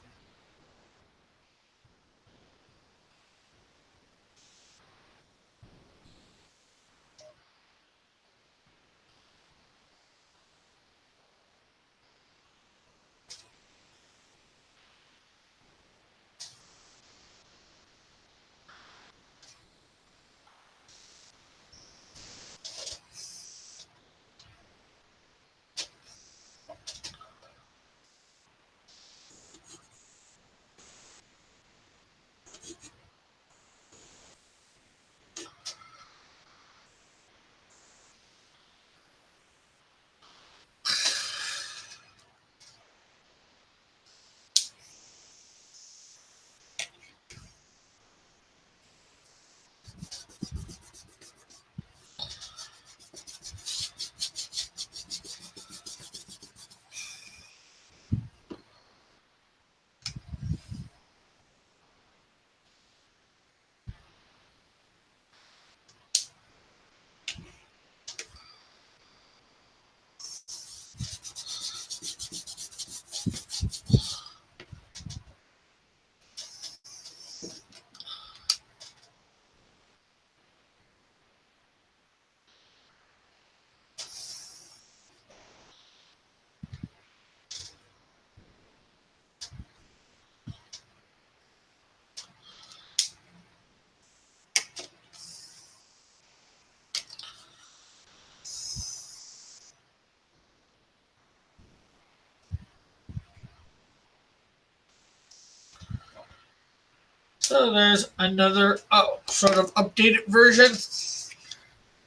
So there's another sort of updated version.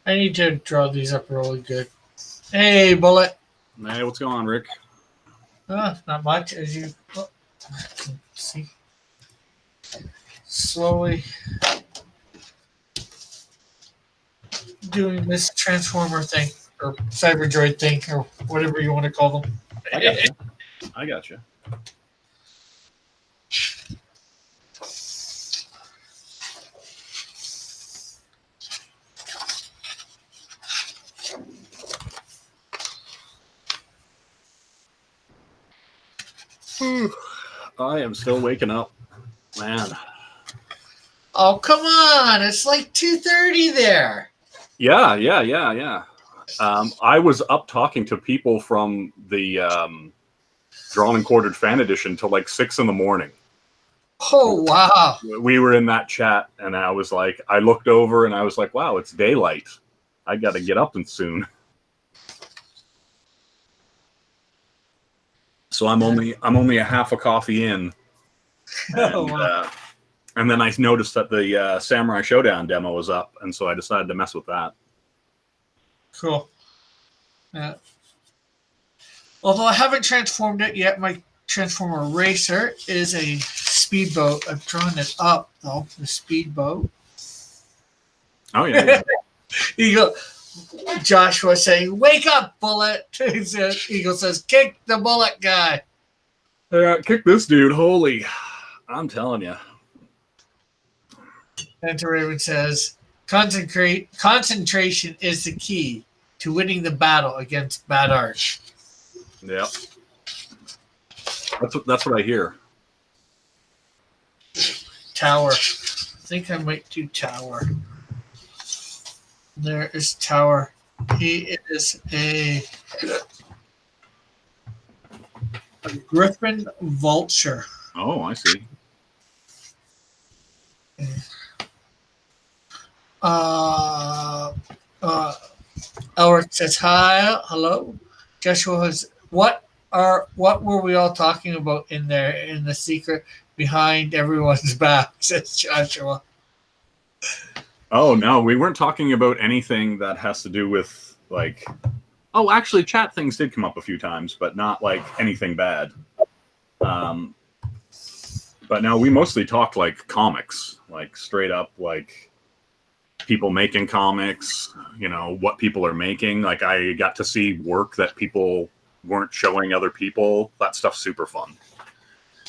I need to draw these up really good. Hey, Bullet. Hey, what's going on, Rick? Not much, as you can see. Slowly doing this transformer thing, or Cyberdroid thing, or whatever you want to call them. I gotcha. I am still waking up, man. Oh, come on. It's like 2:30 there. Yeah. I was up talking to people from the Drawn and Quartered Fan Edition till like 6 a.m. Oh, wow. We were in that chat, and I was like, I looked over, and I was like, wow, it's daylight. I got to get up and soon. So I'm only a half a coffee in, and then I noticed that the Samurai Showdown demo was up, and so I decided to mess with that. Cool. Yeah. Although I haven't transformed it yet, my Transformer Racer is a speedboat. I've drawn it up though. The speedboat. Oh yeah. Eagle. Joshua saying, "Wake up, Bullet!" Eagle says, "Kick the Bullet guy." Yeah, kick this dude. Holy, I'm telling you. And Raven says, concentration is the key to winning the battle against bad art. Yeah. That's what I hear. Tower. I think I might do Tower. There is Tower. He is a Griffin Vulture. Oh, I see. Elric says hi, hello. Joshua has what were we all talking about in there in the secret behind everyone's back? Says Joshua. Oh no, we weren't talking about anything that has to do with like. Oh, actually, chat things did come up a few times, but not like anything bad. But no, we mostly talked like comics, like straight up like people making comics, you know, what people are making. Like I got to see work that people weren't showing other people. That stuff's super fun.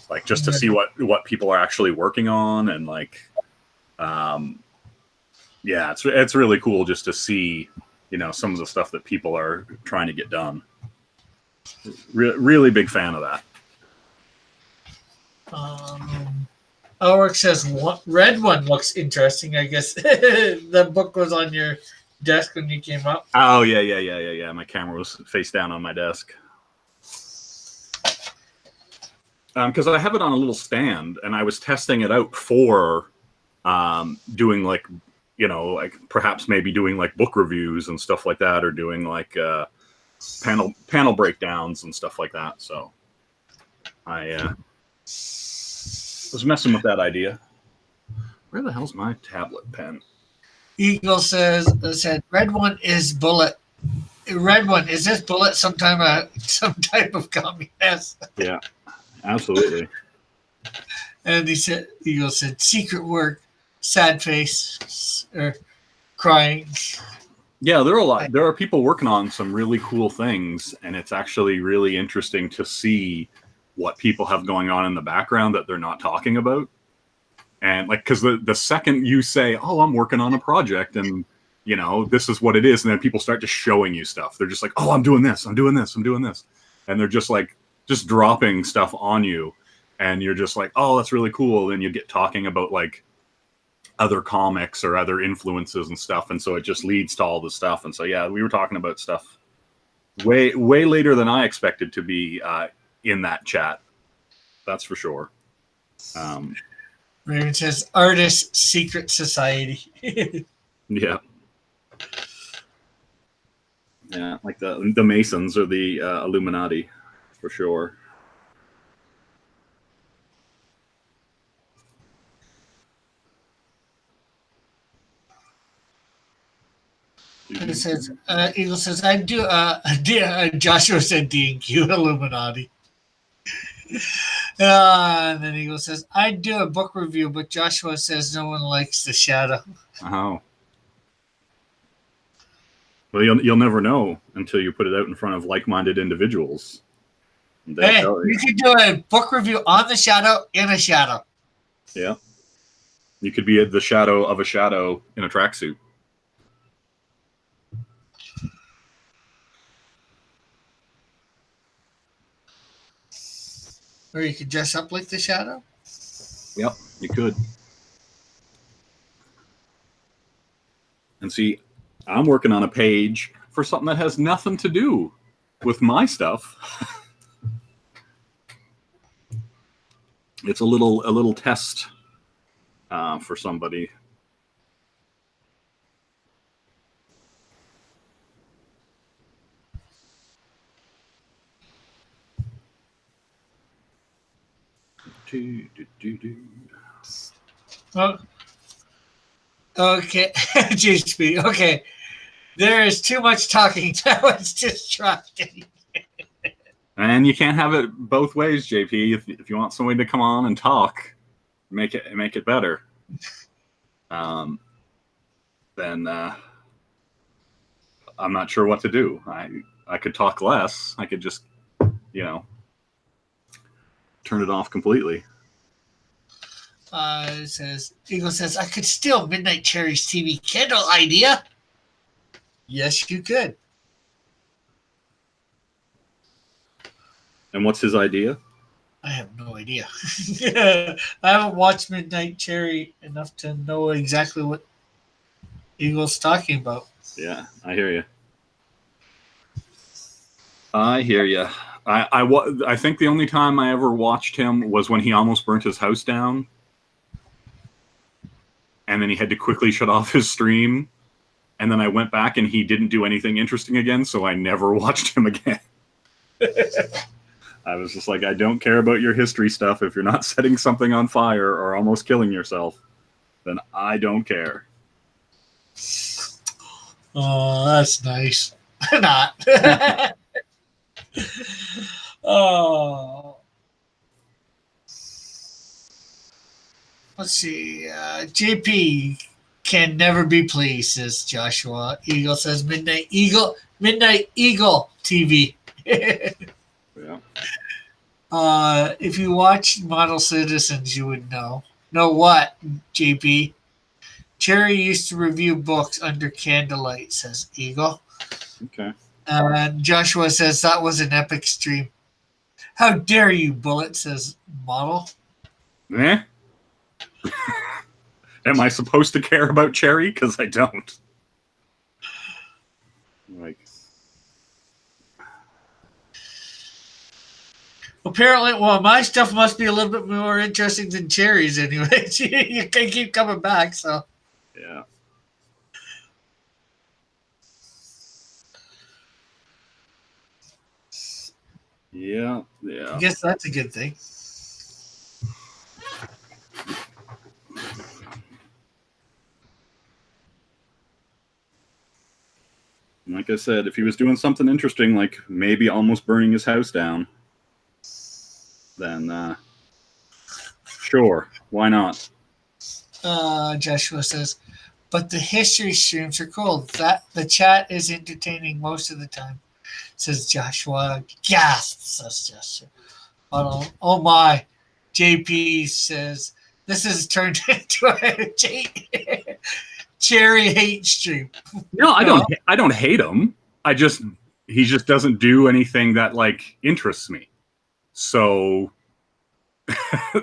like just to see what people are actually working on, and like, yeah, it's really cool just to see, you know, some of the stuff that people are trying to get done. Really big fan of that. Ulrich says red one looks interesting. I guess the book was on your desk when you came up. Oh yeah. My camera was face down on my desk. Because I have it on a little stand, and I was testing it out for doing like, you know, like perhaps maybe doing like book reviews and stuff like that, or doing like panel breakdowns and stuff like that. So I was messing with that idea. Where the hell's my tablet pen? Eagle said red one is bullet. Red one, is this bullet some type of communist? Yeah, absolutely. And Eagle said secret work, sad face, or crying. Yeah, there are people working on some really cool things, and it's actually really interesting to see what people have going on in the background that they're not talking about. And like, because the second you say, oh, I'm working on a project, and you know, this is what it is, and then people start just showing you stuff. They're just like, oh, I'm doing this, I'm doing this, I'm doing this. And they're just like, just dropping stuff on you. And you're just like, oh, that's really cool. And you get talking about like other comics or other influences and stuff. And so it just leads to all the stuff. And so, yeah, we were talking about stuff way later than I expected to be in that chat. That's for sure. Raven says artist secret society. Yeah. Yeah, like the Masons or the Illuminati, for sure. And it says, Eagle says, I do, Joshua said D&Q, Illuminati. And then Eagle says, I do a book review, but Joshua says no one likes The Shadow. Oh. Well, you'll never know until you put it out in front of like-minded individuals. Hey, you could do a book review on The Shadow in a shadow. Yeah. You could be the shadow of a shadow in a tracksuit. Or you could dress up like the Shadow. Yep, you could. And see, I'm working on a page for something that has nothing to do with my stuff. It's a little test for somebody. Oh, okay, GHP. Okay, there is too much talking. Now it's distracting. And you can't have it both ways, JP. If you want somebody to come on and talk, make it better. Then I'm not sure what to do. I could talk less. I could just, you know, turn it off completely. Eagle says, I could steal Midnight Cherry's TV Kindle idea. Yes, you could. And what's his idea? I have no idea. I haven't watched Midnight Cherry enough to know exactly what Eagle's talking about. Yeah, I hear you. I think the only time I ever watched him was when he almost burnt his house down. And then he had to quickly shut off his stream. And then I went back and he didn't do anything interesting again, so I never watched him again. I was just like, I don't care about your history stuff. If you're not setting something on fire or almost killing yourself, then I don't care. Oh, that's nice. Not. Oh. Let's see. JP can never be pleased, says Joshua. Eagle says Midnight Eagle TV. Yeah. If you watch Model Citizens, you would know. Know what, JP? Cherry used to review books under candlelight, says Eagle. Okay. And Joshua says that was an epic stream. How dare you, Bullet, says Model. Eh? Am I supposed to care about Cherry? Because I don't. Like, apparently, well, my stuff must be a little bit more interesting than Cherry's anyway. You can keep coming back, so. yeah. Yeah, yeah. I guess that's a good thing. Like I said, if he was doing something interesting, like maybe almost burning his house down, then sure, why not? Joshua says, but the history streams are cool. That the chat is entertaining most of the time, says Joshua. Gasps, says Joshua. Oh my. JP says, this has turned into a Cherry hate stream. No, I don't hate him. He just doesn't do anything that like interests me. So,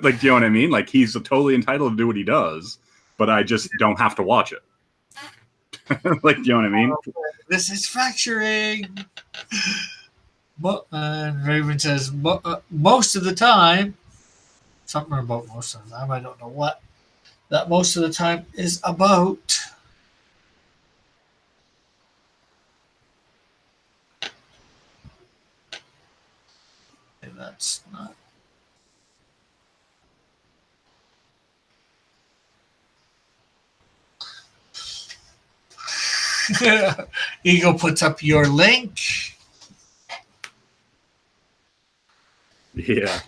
like, you know what I mean? Like, he's totally entitled to do what he does, but I just don't have to watch it. Like, you know what I mean? This is fracturing. But Raven says, most of the time, something about most of the time, I don't know what, that most of the time is about. That's not. Eagle puts up your link. Yeah.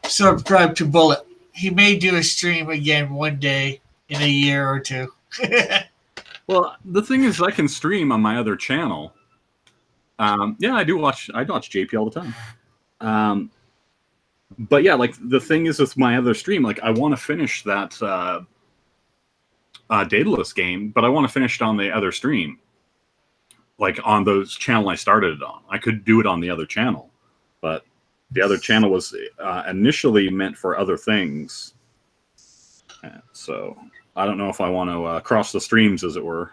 Subscribe to Bullet. He may do a stream again one day in a year or two. Well, the thing is, I can stream on my other channel. Yeah, I watch JP all the time. But yeah, like the thing is with my other stream, like I want to finish that Daedalus game, but I want to finish it on the other stream, like on the channel I started it on. I could do it on the other channel, but the other channel was initially meant for other things. So I don't know if I want to cross the streams, as it were.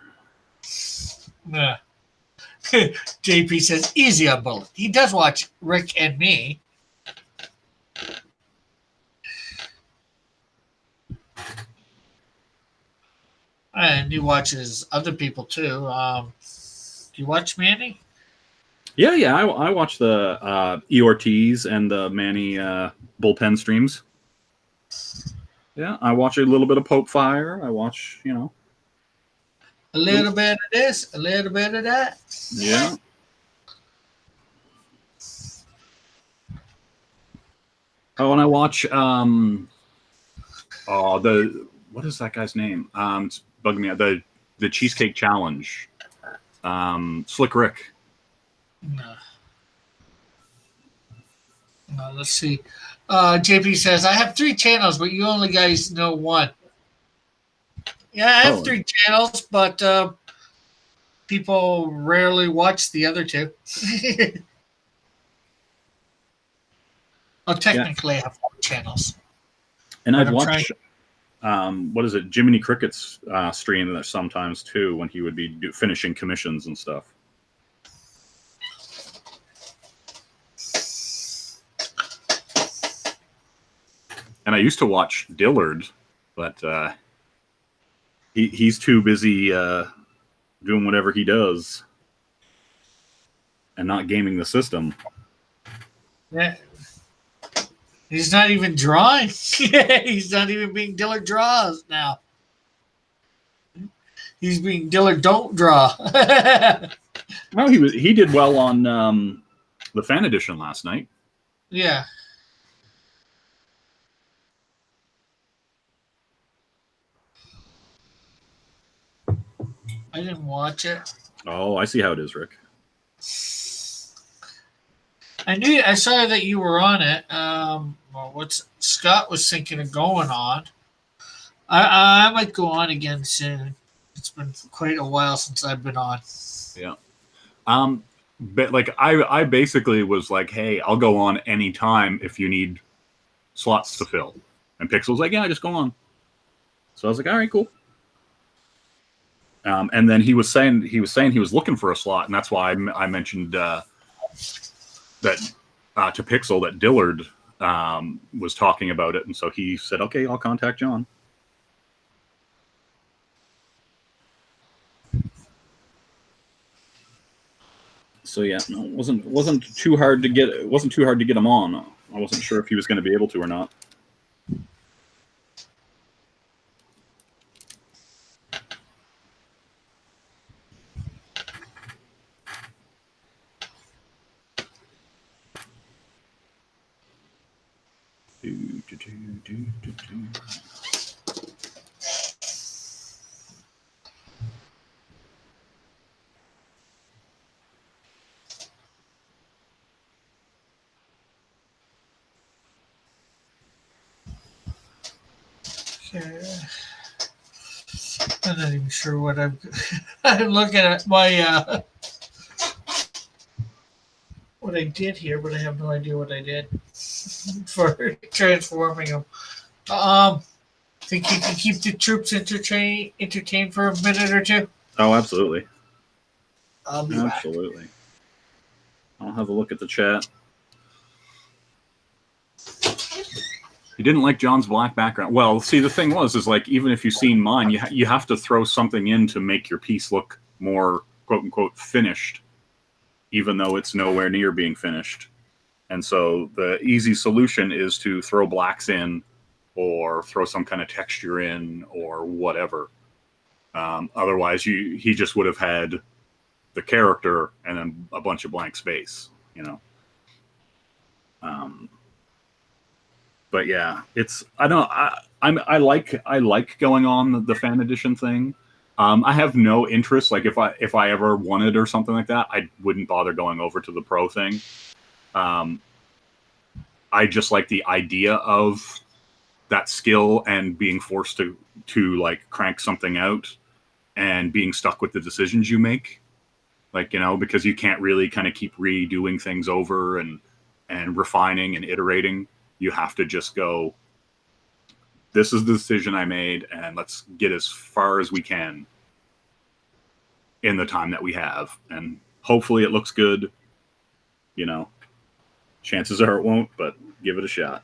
Nah. JP says, easy on Bullet. He does watch Rick and me. And he watches other people too. Do you watch Manny? Yeah. I watch the E. Ortiz and the Manny bullpen streams. Yeah, I watch a little bit of Pope Fire. I watch, a little bit of this, a little bit of that. Yeah. Oh, and I watch what is that guy's name? It's bugging me out. The Cheesecake Challenge. Slick Rick. No, let's see. JP says, I have 3 channels, but you only guys know one. Yeah, I have 3 channels, but people rarely watch the other 2. Technically, I have 4 channels. And I'd watch, what is it, Jiminy Cricket's stream there sometimes too, when he would be finishing commissions and stuff. And I used to watch Dillard, but he's too busy doing whatever he does and not gaming the system. Yeah. He's not even drawing. He's not even being Dillard draws now. He's being Dillard don't draw. Well, he did well on the fan edition last night. Yeah. I didn't watch it. Oh, I see how it is, Rick. I saw that you were on it. Well, what Scott was thinking of going on. I might go on again soon. It's been quite a while since I've been on. Yeah. But like I basically was like, hey, I'll go on anytime if you need slots to fill. And Pixel's like, yeah, just go on. So I was like, all right, cool. And then he was saying he was looking for a slot, and that's why I mentioned that to Pixel that Dillard was talking about it, and so he said, okay, I'll contact John. So yeah, no, it wasn't too hard to get him on. I wasn't sure if he was going to be able to or not. Okay. I'm not even sure what I'm looking at my what I did here, but I have no idea what I did for transforming them. Think you can keep the troops entertained for a minute or two? Oh, absolutely. I'll be absolutely back. I'll have a look at the chat. You didn't like John's black background. Well, see, the thing is like, even if you've seen mine, you have to throw something in to make your piece look more, quote unquote, finished, even though it's nowhere near being finished. And so the easy solution is to throw blacks in, or throw some kind of texture in, or whatever. Otherwise, he just would have had the character and then a bunch of blank space, you know. But yeah, it's I like going on the fan edition thing. I have no interest. Like if I ever wanted or something like that, I wouldn't bother going over to the pro thing. I just like the idea of that skill and being forced to like crank something out and being stuck with the decisions you make. Like, you know, because you can't really kind of keep redoing things over and refining and iterating. You have to just go, this is the decision I made, and let's get as far as we can in the time that we have. And hopefully it looks good. You know, chances are it won't, but give it a shot.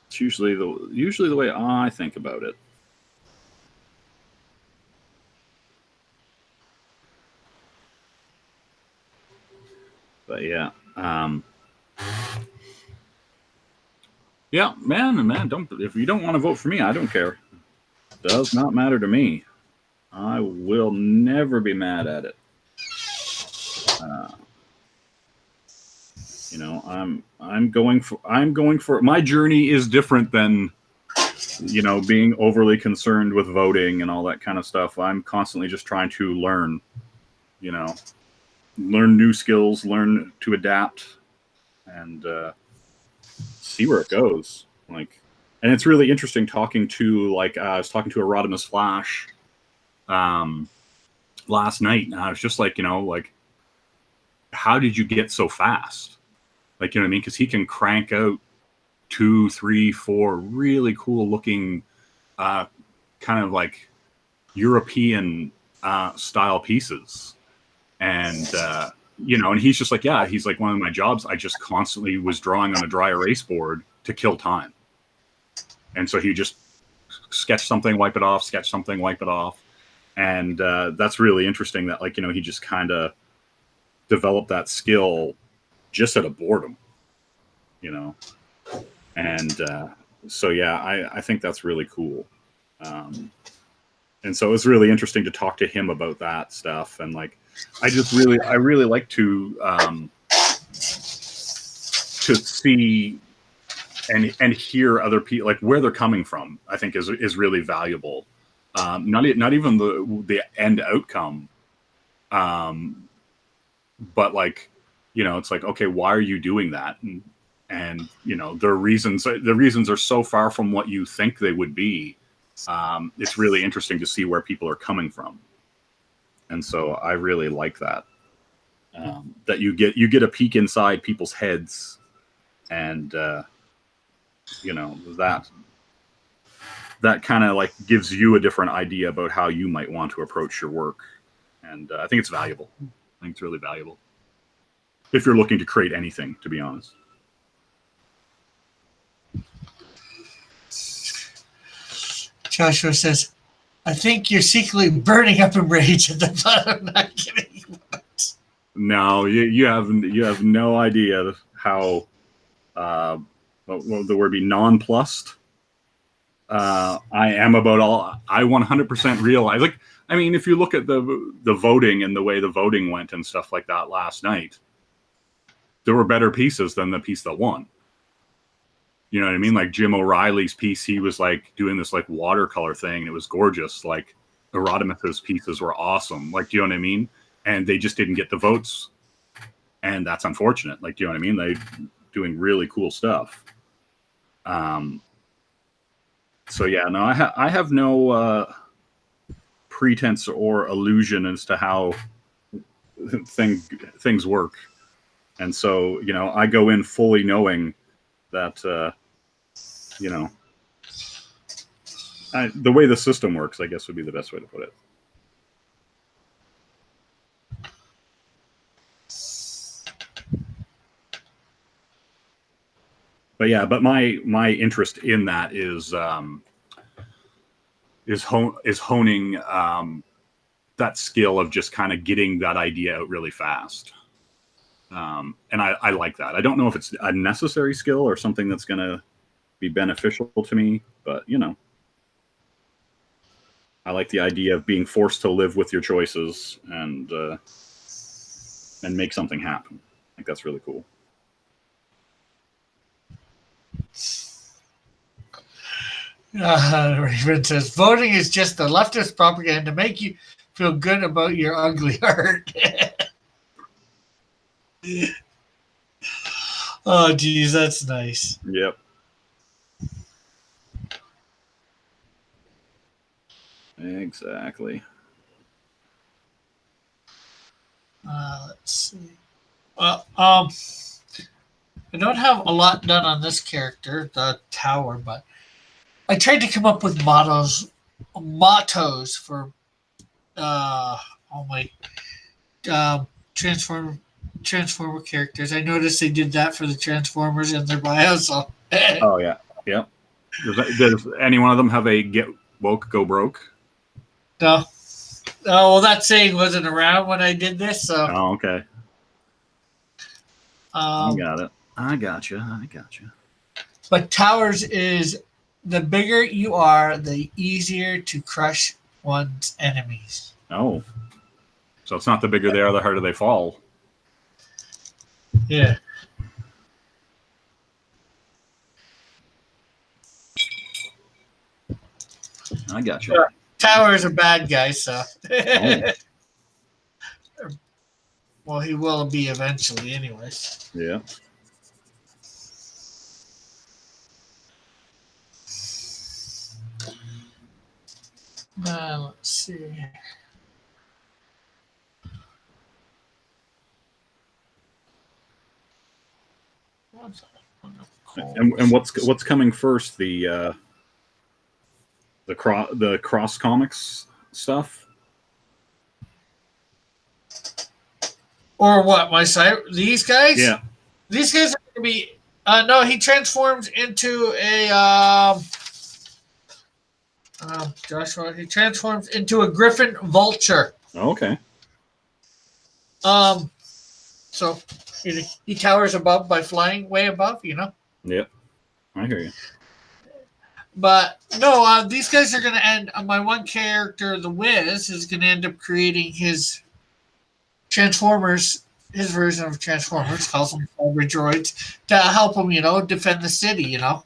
It's usually the way I think about it. But yeah. Yeah, man, don't, if you don't want to vote for me, I don't care. Does not matter to me. I will never be mad at it. You know, I'm going for my journey is different than, you know, being overly concerned with voting and all that kind of stuff. I'm constantly just trying to learn, you know, learn new skills, learn to adapt, and see where it goes. Like, and it's really interesting talking to, like, I was talking to Erodimus Flash last night, and I was just like, you know, like, how did you get so fast? Like, you know what I mean? Because he can crank out 2, 3, 4 really cool looking kind of like European style pieces. And, you know, and he's just like, yeah, he's like, one of my jobs, I just constantly was drawing on a dry erase board to kill time. And so he just sketch something, wipe it off, sketch something, wipe it off. And that's really interesting that, like, you know, he just kind of developed that skill just out of boredom, you know. And so, yeah, I think that's really cool. And so it was really interesting to talk to him about that stuff. And, like, I really like to see and hear other people, like, where they're coming from. I think is really valuable. Not even the end outcome, But like, you know, it's like, okay, why are you doing that? And you know, the reasons are so far from what you think they would be. It's really interesting to see where people are coming from. And so I really like that. That you get a peek inside people's heads, and you know, that kind of like gives you a different idea about how you might want to approach your work. And I think it's valuable. I think it's really valuable if you're looking to create anything, to be honest. Joshua says, I think you're secretly burning up in rage at the bottom. Not kidding. No, you have no idea how what would the word be, nonplussed I am about all. I 100% realize, like, I mean, if you look at the voting and the way the voting went and stuff like that last night, there were better pieces than the piece that won. You know what I mean? Like Jim O'Reilly's piece, he was like doing this like watercolor thing, and it was gorgeous. Like Erotimus's pieces were awesome. Like, do you know what I mean? And they just didn't get the votes, and that's unfortunate. Like, do you know what I mean? They doing really cool stuff. So yeah, no, I have no pretense or illusion as to how things work, and so, you know, I go in fully knowing that you know, the way the system works, I guess, would be the best way to put it. But yeah, but my interest in that is honing that skill of just kind of getting that idea out really fast. And I like that. I don't know if it's a necessary skill or something that's going to be beneficial to me, but, you know, I like the idea of being forced to live with your choices and make something happen. I think that's really cool. Raven says, voting is just the leftist propaganda to make you feel good about your ugly heart. Oh, geez, that's nice. Yep. Exactly. Let's see. Well, I don't have a lot done on this character, the tower, but I tried to come up with mottos for all my Transformer characters. I noticed they did that for the Transformers in their bio. So. Oh yeah, yeah. Does any one of them have a get woke, go broke? No. Oh, well, that saying wasn't around when I did this. So. Oh, okay. I got it. I gotcha. But towers is, the bigger you are, the easier to crush one's enemies. Oh. So it's not the bigger they are, the harder they fall. Yeah. I gotcha. Tower's a bad guy, so. Oh. Well, he will be eventually, anyways. Yeah. Let's see. And what's coming first? The cross comics stuff, or what? These guys? Yeah. These guys are gonna be. No, he transforms into a. Joshua. He transforms into a Griffin Vulture. Okay. So he towers above by flying way above, you know? Yep. I hear you. But no, these guys are going to end. My one character, the Wiz, is going to end up creating his Transformers, his version of Transformers, calls them Cyberdriods, to help him, you know, defend the city, you know?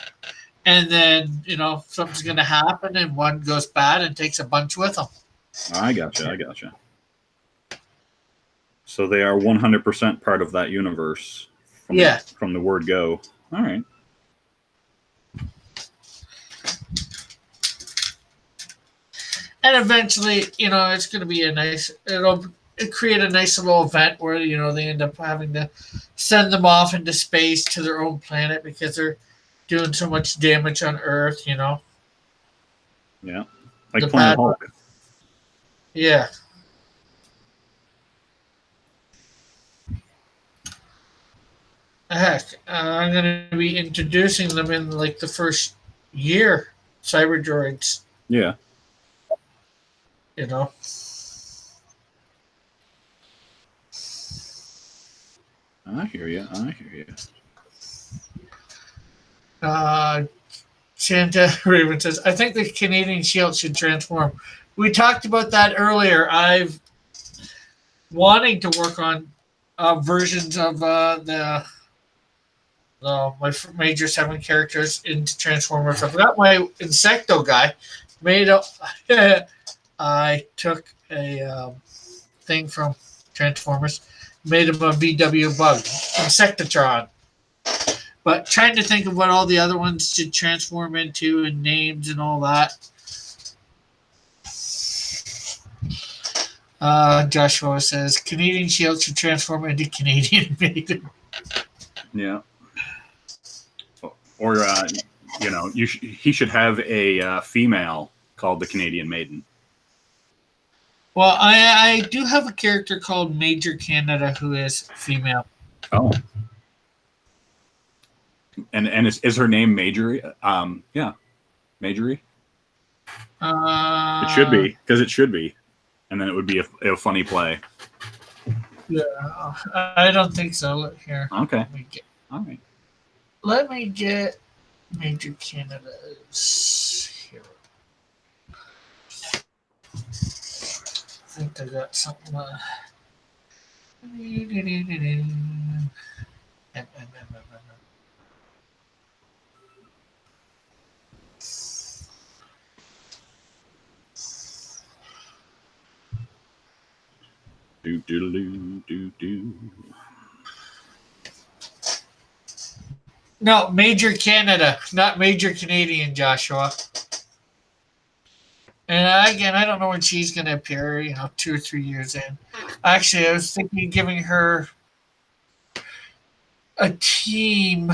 And then, you know, something's going to happen and one goes bad and takes a bunch with them. I gotcha. So they are 100% part of that universe. From the word go. All right. And eventually, it's going to be it'll create a nice little event where, they end up having to send them off into space to their own planet because they're doing so much damage on Earth, Yeah. Like the Planet bad Hulk. Yeah. Heck, I'm going to be introducing them in like the first year, Cyberdroids. Yeah. I hear you. Santa Raven says, I think the Canadian shield should transform. We talked about that earlier. I've wanting to work on versions of my major 7 characters into Transformers. I've got my Insecto guy made up. I took a thing from Transformers, made him a VW bug, Insectatron. But trying to think of what all the other ones should transform into and names and all that. Joshua says Canadian Shield should transform into Canadian Maiden. Yeah. Or he should have a female called the Canadian Maiden. Well, I do have a character called Major Canada who is female. Oh. And is her name Majorie? Yeah, Majorie. It should be, because it should be, and then it would be a funny play. Yeah, I don't think so. Look here. Okay. All right. Let me get Major Canada's here. I think I got something. Do. No, Major Canada, not Major Canadian, Joshua. And again, I don't know when she's going to appear, 2 or 3 years in. Actually, I was thinking of giving her a team,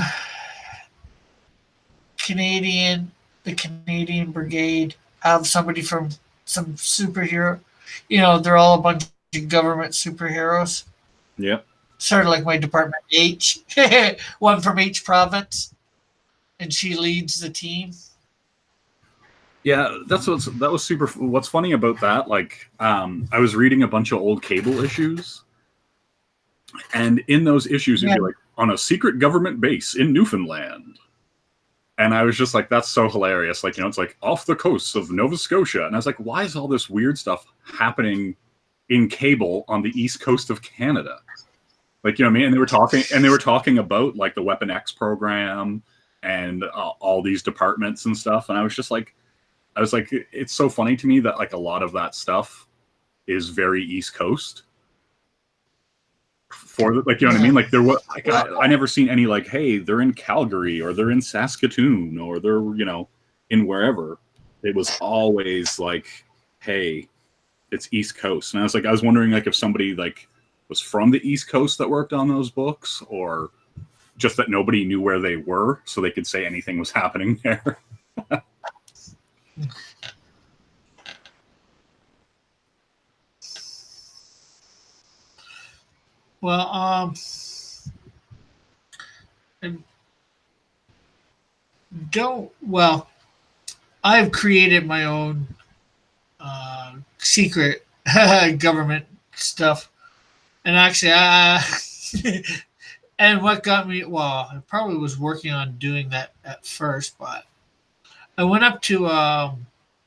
the Canadian Brigade, have somebody from some superhero. They're all a bunch of government superheroes. Yep. Sort of like my Department H, one from each province, and she leads the team. Yeah, that was super. What's funny about that? Like, I was reading a bunch of old Cable issues, and in those issues, it'd be like on a secret government base in Newfoundland, and I was just like, that's so hilarious. Like, it's like off the coasts of Nova Scotia, and I was like, why is all this weird stuff happening in Cable on the east coast of Canada? Like, you know what I mean? And they were talking about like the Weapon X program and all these departments and stuff. And I was like, it's so funny to me that like a lot of that stuff is very East Coast. Like, you know what I mean? Like there was like I never seen any like, hey, they're in Calgary or they're in Saskatoon or they're, in wherever. It was always like, hey, it's East Coast. And I was wondering like if somebody like was from the East Coast that worked on those books, or just that nobody knew where they were, so they could say anything was happening there. Well, I've created my own secret government stuff. And actually, and what got me, I probably was working on doing that at first, but I went up to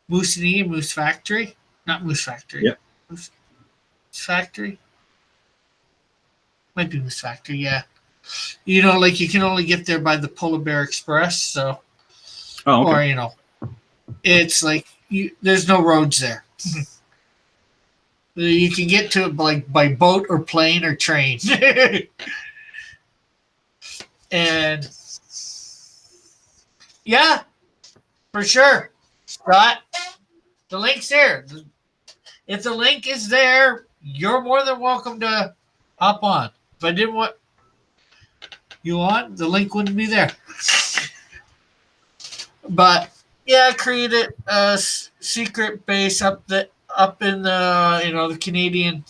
Moose Factory. Not Moose Factory. Yep. Moose Factory? Might be Moose Factory, yeah. Like you can only get there by the Polar Bear Express, so. Oh, okay. Or, it's like, there's no roads there. You can get to it by boat or plane or train. And yeah, for sure. Scott, the link's there. If the link is there, you're more than welcome to hop on. If I didn't want you on, the link wouldn't be there. But yeah, I created a secret base up in the the Canadian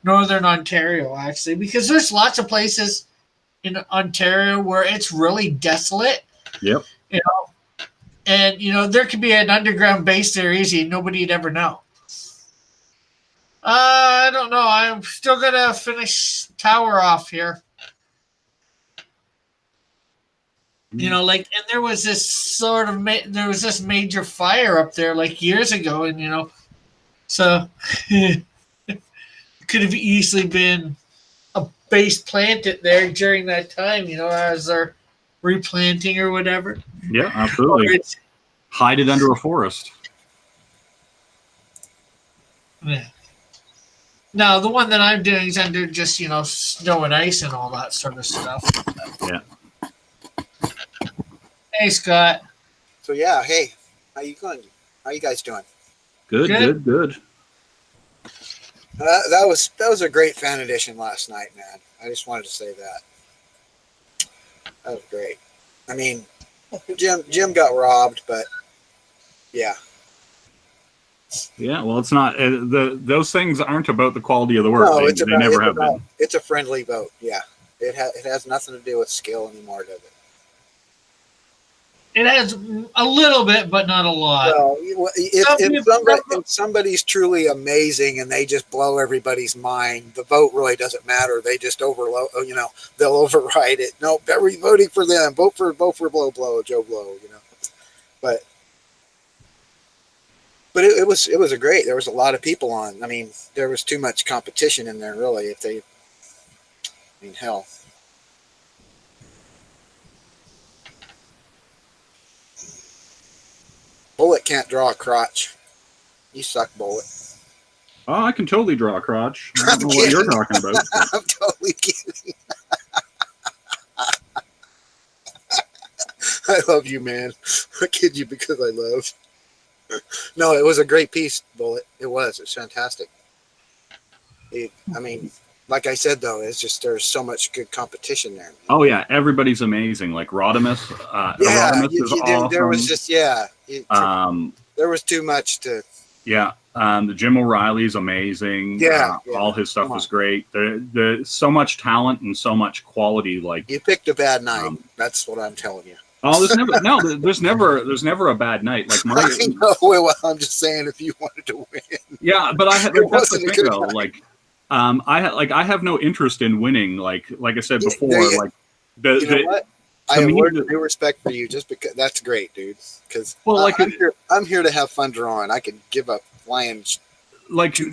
Northern Ontario, actually, because there's lots of places in Ontario where it's really desolate. Yep. And there could be an underground base there easy, and nobody'd ever know. I don't know. I'm still gonna finish tower off here. And there was this there was this major fire up there like years ago, and so it could have easily been a base planted there during that time, as they're replanting or whatever. Yeah, absolutely. Hide it under a forest. Yeah. Now, the one that I'm doing is under just, snow and ice and all that sort of stuff. Yeah. Hey, Scott. So, yeah, hey, how you going? How you guys doing? Good. That was a great fan edition last night, man. I just wanted to say that. That was great. I mean, Jim got robbed, but yeah. Yeah, well, it's not those things aren't about the quality of the work. No, they never have been. It's a friendly vote. Yeah, it has nothing to do with skill anymore, does it? It has a little bit, but not a lot. Well, if somebody's truly amazing and they just blow everybody's mind, the vote really doesn't matter. They just they'll override it. No, everybody's voting for them. Vote for Joe Blow. But it was a great. There was a lot of people on. I mean, there was too much competition in there, really. Hell. Bullet can't draw a crotch. You suck, Bullet. Oh, I can totally draw a crotch. I don't know what you're talking about. I'm totally kidding. I love you, man. I kid you because I love. No, it was a great piece, Bullet. It was. It's fantastic. Like I said, though, it's just there's so much good competition there. Man. Oh yeah, everybody's amazing. Like Rodimus. Rodimus is awesome. There was just there was too much to. Yeah, the Jim O'Reilly's amazing. Yeah, all his stuff was great. There's so much talent and so much quality. Like you picked a bad night. That's what I'm telling you. Oh, there's never a bad night. Like I know. Well, I'm just saying if you wanted to win. Yeah, but that's the thing though. Like, I have no interest in winning. Like I said before, you know what? I have no respect for you just because that's great, dude. Because I'm here to have fun drawing. I could give up flying. Like to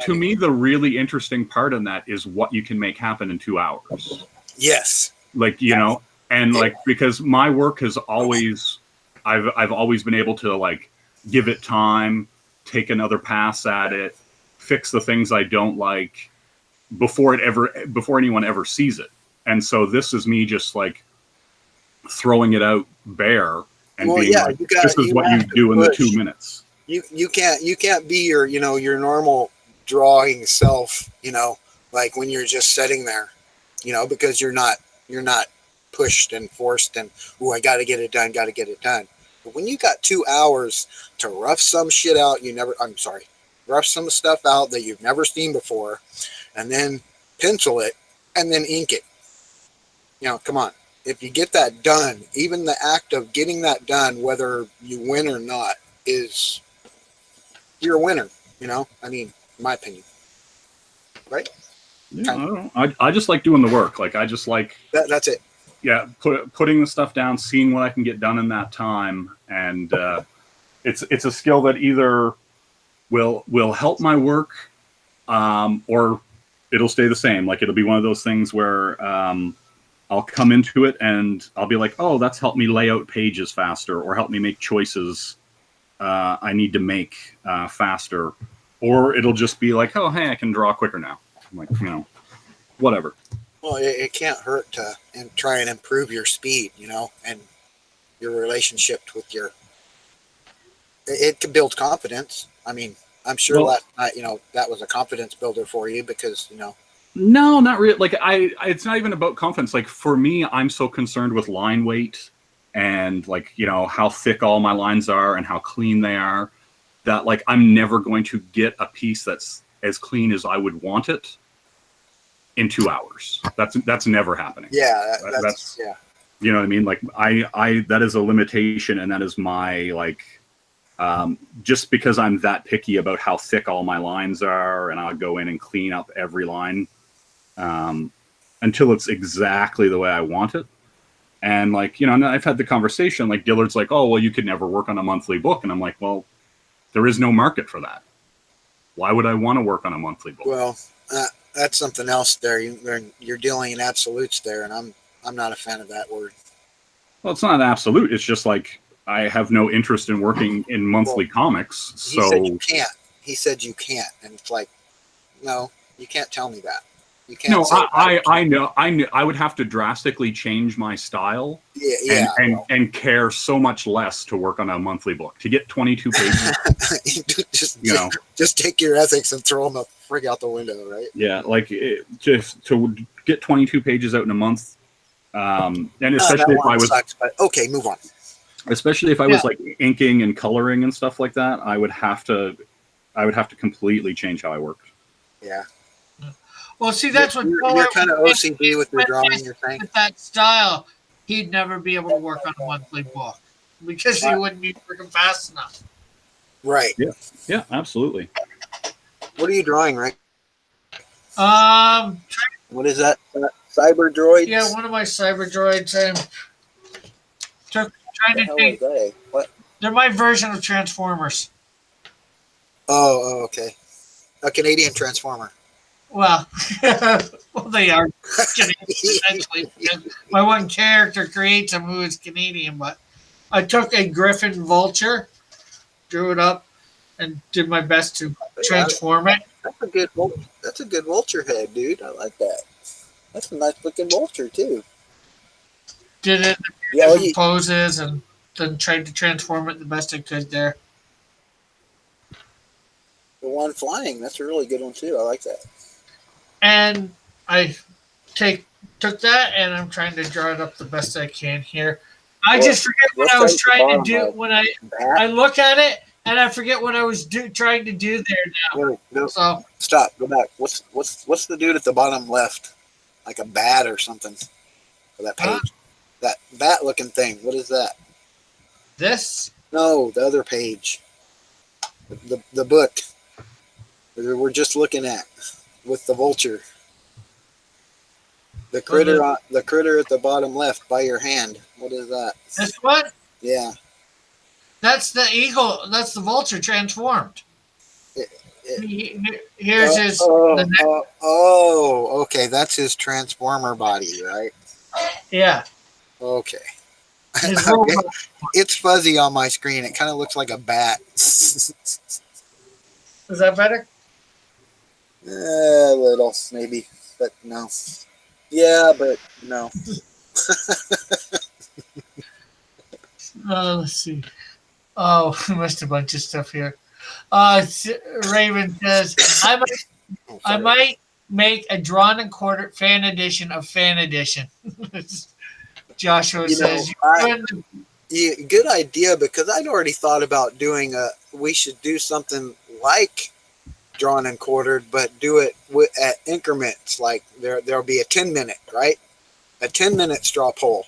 me, the really interesting part in that is what you can make happen in 2 hours. Yes. Like and because my work has always, I've always been able to like give it time, take another pass at it, fix the things I don't like before anyone ever sees it. And so this is me just like throwing it out bare and being like, this is what you do in the 2 minutes. You can't be your normal drawing self, like when you're just sitting there, because you're not pushed and forced and I got to get it done. But when you got 2 hours to rough some shit out, rough some stuff out that you've never seen before, and then pencil it and then ink it. Come on. If you get that done, even the act of getting that done, whether you win or not, you're a winner. In my opinion, right? Yeah, I don't know. I just like doing the work. Like I just like that's it. Yeah, putting the stuff down, seeing what I can get done in that time, and it's a skill that either will help my work, or it'll stay the same. Like it'll be one of those things where I'll come into it and I'll be like, oh, that's helped me lay out pages faster, or help me make choices I need to make faster, or it'll just be like, oh, hey, I can draw quicker now. I'm like, whatever. Well, it can't hurt to try and improve your speed, and your relationship with your. It can build confidence. I mean, I'm sure last night, that was a confidence builder for you because, No, not really. Like it's not even about confidence. Like for me, I'm so concerned with line weight and like, how thick all my lines are and how clean they are that like, I'm never going to get a piece that's as clean as I would want it in 2 hours. That's never happening. Yeah. That's yeah. You know what I mean? Like I that is a limitation, and that is my like, just because I'm that picky about how thick all my lines are, and I'll go in and clean up every line until it's exactly the way I want it. And like, and I've had the conversation, like Dillard's like, oh, well, you could never work on a monthly book. And I'm like, well, there is no market for that. Why would I want to work on a monthly book? Well, that's something else there. You're dealing in absolutes there, and I'm not a fan of that word. Well, it's not an absolute. It's just like, I have no interest in working in monthly comics. So he said you can't. He said you can't, and it's like, no, you can't tell me that. You can't. No, I know. I would have to drastically change my style. Yeah. And care so much less to work on a monthly book to get 22 pages. just take your ethics and throw them the frig out the window, right? Yeah, like just to get 22 pages out in a month, and especially if I was but okay, move on. Especially if I was like inking and coloring and stuff like that, I would have to completely change how I worked. Yeah. Well, see, that's what you're kind of OCD with your drawing. You're saying with that style, he'd never be able to work on a monthly book because he wouldn't be working fast enough. Right. Yeah, absolutely. What are you drawing, right? What is that? Cyberdroids? Yeah, one of my Cyberdroids. I'm trying to think. What? They're my version of Transformers. Oh, okay. A Canadian Transformer. Well, they are essentially. My one character creates them who is Canadian, but I took a Griffin Vulture, drew it up, and did my best to transform it. That's a good vulture head, dude. I like that. That's a nice looking vulture too. Did it in different poses and then tried to transform it the best I could there. The one flying, that's a really good one too. I like that. And I took that and I'm trying to draw it up the best I can here. I just forget what I was trying to do when I look at it, and I forget what I was trying to do there now. No, so stop. Go back. What's the dude at the bottom left? Like a bat or something. Or that page. That bat looking thing. What is that? This? No, the other page. The book. We're just looking at with the vulture. The critter at the bottom left by your hand. What is that? This one? Yeah. That's the eagle. That's the vulture transformed. Here's his. Okay. That's his transformer body, right? Yeah. Okay. It's fuzzy on my screen. It kind of looks like a bat. Is that better? A little, maybe, but no. Yeah, but no. Let's see. Oh, I missed a bunch of stuff here. Raven says, I might make a drawn and quartered fan edition of fan edition. Joshua says, good idea, because I'd already thought about we should do something like drawn and quartered, but do it at increments. Like there'll be a 10-minute, right? A 10-minute straw poll,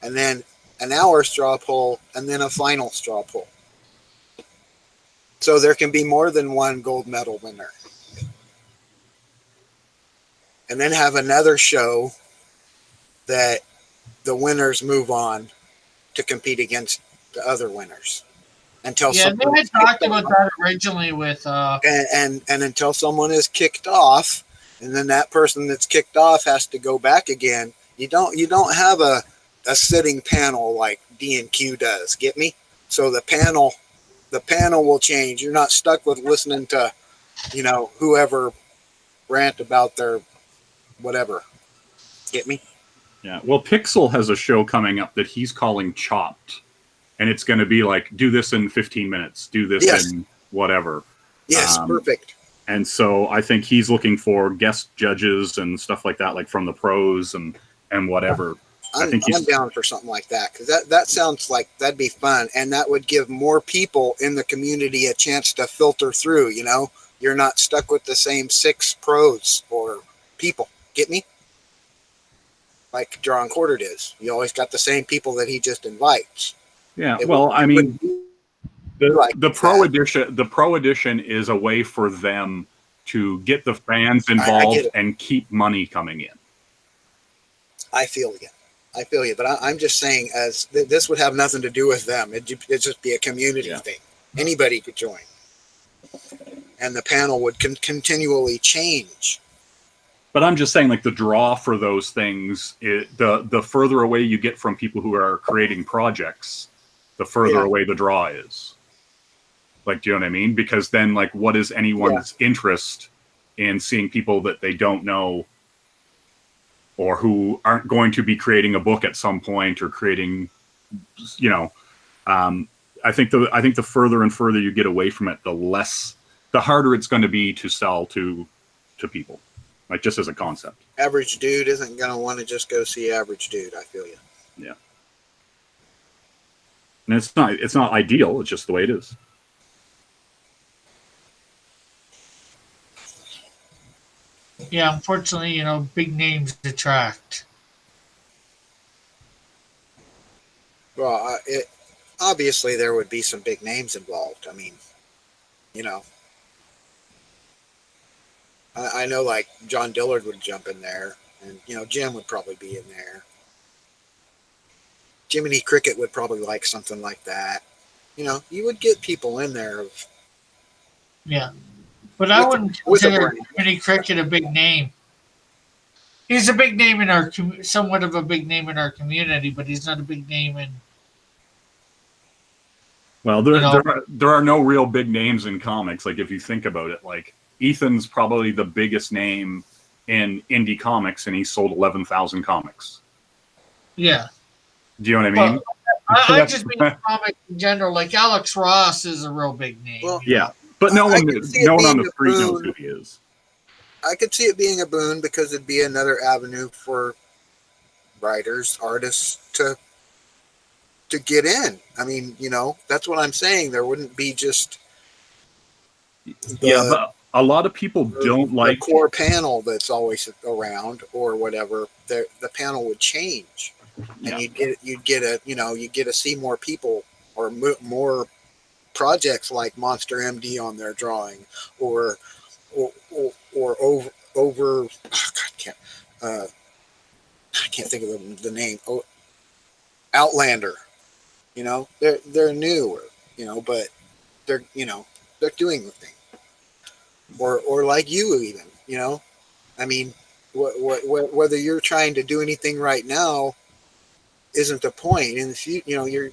and then an hour straw poll, and then a final straw poll. So there can be more than one gold medal winner. And then have another show that the winners move on to compete against the other winners. Until they had talked about that originally with and until someone is kicked off, and then that person that's kicked off has to go back again. You don't have a sitting panel like D&Q does. Get me? So the panel will change. You're not stuck with listening to whoever rant about their whatever. Get me? Yeah. Well, Pixel has a show coming up that he's calling Chopped. And it's going to be like, do this in 15 minutes, do this in whatever. Yes, perfect. And so I think he's looking for guest judges and stuff like that, like from the pros and whatever. I'm down for something like that, because that sounds like that'd be fun, and that would give more people in the community a chance to filter through. You're not stuck with the same 6 pros or people. Get me? Like Draw and Quartered is. You always got the same people that he just invites. Yeah. I mean, the pro edition is a way for them to get the fans involved and keep money coming in. I feel you, but I'm just saying, as this would have nothing to do with them. It'd just be a community thing. Anybody could join, and the panel would continually change. But I'm just saying, like, the draw for those things, the further away you get from people who are creating projects, the further away the draw is. Like, do you know what I mean? Because then, like, what is anyone's interest in seeing people that they don't know or who aren't going to be creating a book at some point or creating, I think the further and further you get away from it, the harder it's going to be to sell to people, like, just as a concept. Average dude isn't going to want to just go see Average Dude. I feel you. Yeah. And it's not ideal. It's just the way it is. Yeah, unfortunately, big names detract. Well, obviously there would be some big names involved. I mean, I know, like, John Dillard would jump in there, and Jim would probably be in there. Jiminy Cricket would probably like something like that. You would get people in there. Yeah. But I wouldn't consider Jiminy Cricket a big name. He's a big name in somewhat of a big name in our community, but he's not a big name in. Well, there are no real big names in comics. Like, if you think about it, like, Ethan's probably the biggest name in indie comics, and he sold 11,000 comics. Yeah. Do you know what I mean? I just mean comics in general. Like, Alex Ross is a real big name. Well, yeah. But no one on the street knows who he is. I could see it being a boon, because it'd be another avenue for writers, artists to get in. I mean, that's what I'm saying. There wouldn't be just but a lot of people don't like the core panel that's always around or whatever. The panel would change, and you'd get to see more people or more projects like Monster MD on their drawing, or over I can't think of the name. Outlander, they're new, but they're doing the thing, or like you even, I mean, whether you're trying to do anything right now isn't the point. In the future,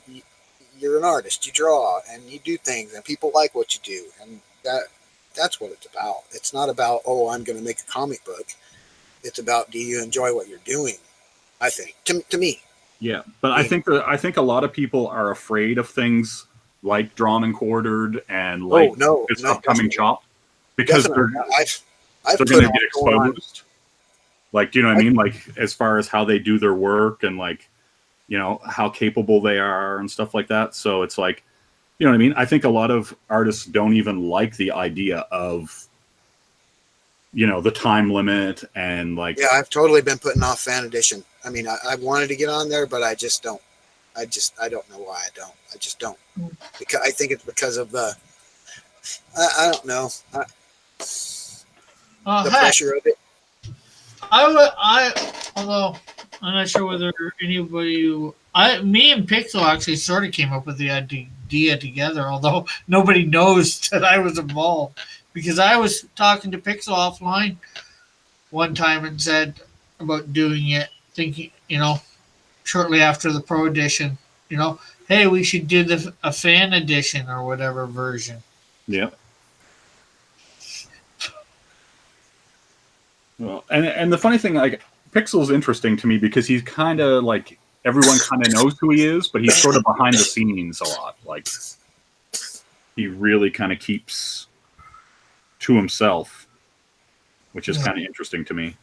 you're an artist, you draw and you do things, and people like what you do, and that's what it's about. It's not about, I'm going to make a comic book. It's about, do you enjoy what you're doing? I think to me. Yeah, but I think a lot of people are afraid of things like Drawn and Quartered and like this upcoming Chop, because they're going to get exposed. Like, do you know what I mean? Like, as far as how they do their work and, like, how capable they are and stuff like that. So it's like, you know what I mean? I think a lot of artists don't even like the idea of, the time limit and, like. Yeah, I've totally been putting off Fan Edition. I mean, I wanted to get on there, but I just don't. I don't know why I don't. I just don't. Because I think it's because of the, I don't know. The pressure of it. Although I'm not sure whether anybody, me and Pixel actually sort of came up with the idea together, although nobody knows that I was involved, because I was talking to Pixel offline one time and said about doing it, thinking, shortly after the Pro Edition, hey, we should do a fan edition or whatever version. Yeah. Well, and the funny thing, like, Pixel's interesting to me because he's kind of like, everyone kind of knows who he is, but he's sort of behind the scenes a lot. Like, he really kind of keeps to himself, which is kind of interesting to me.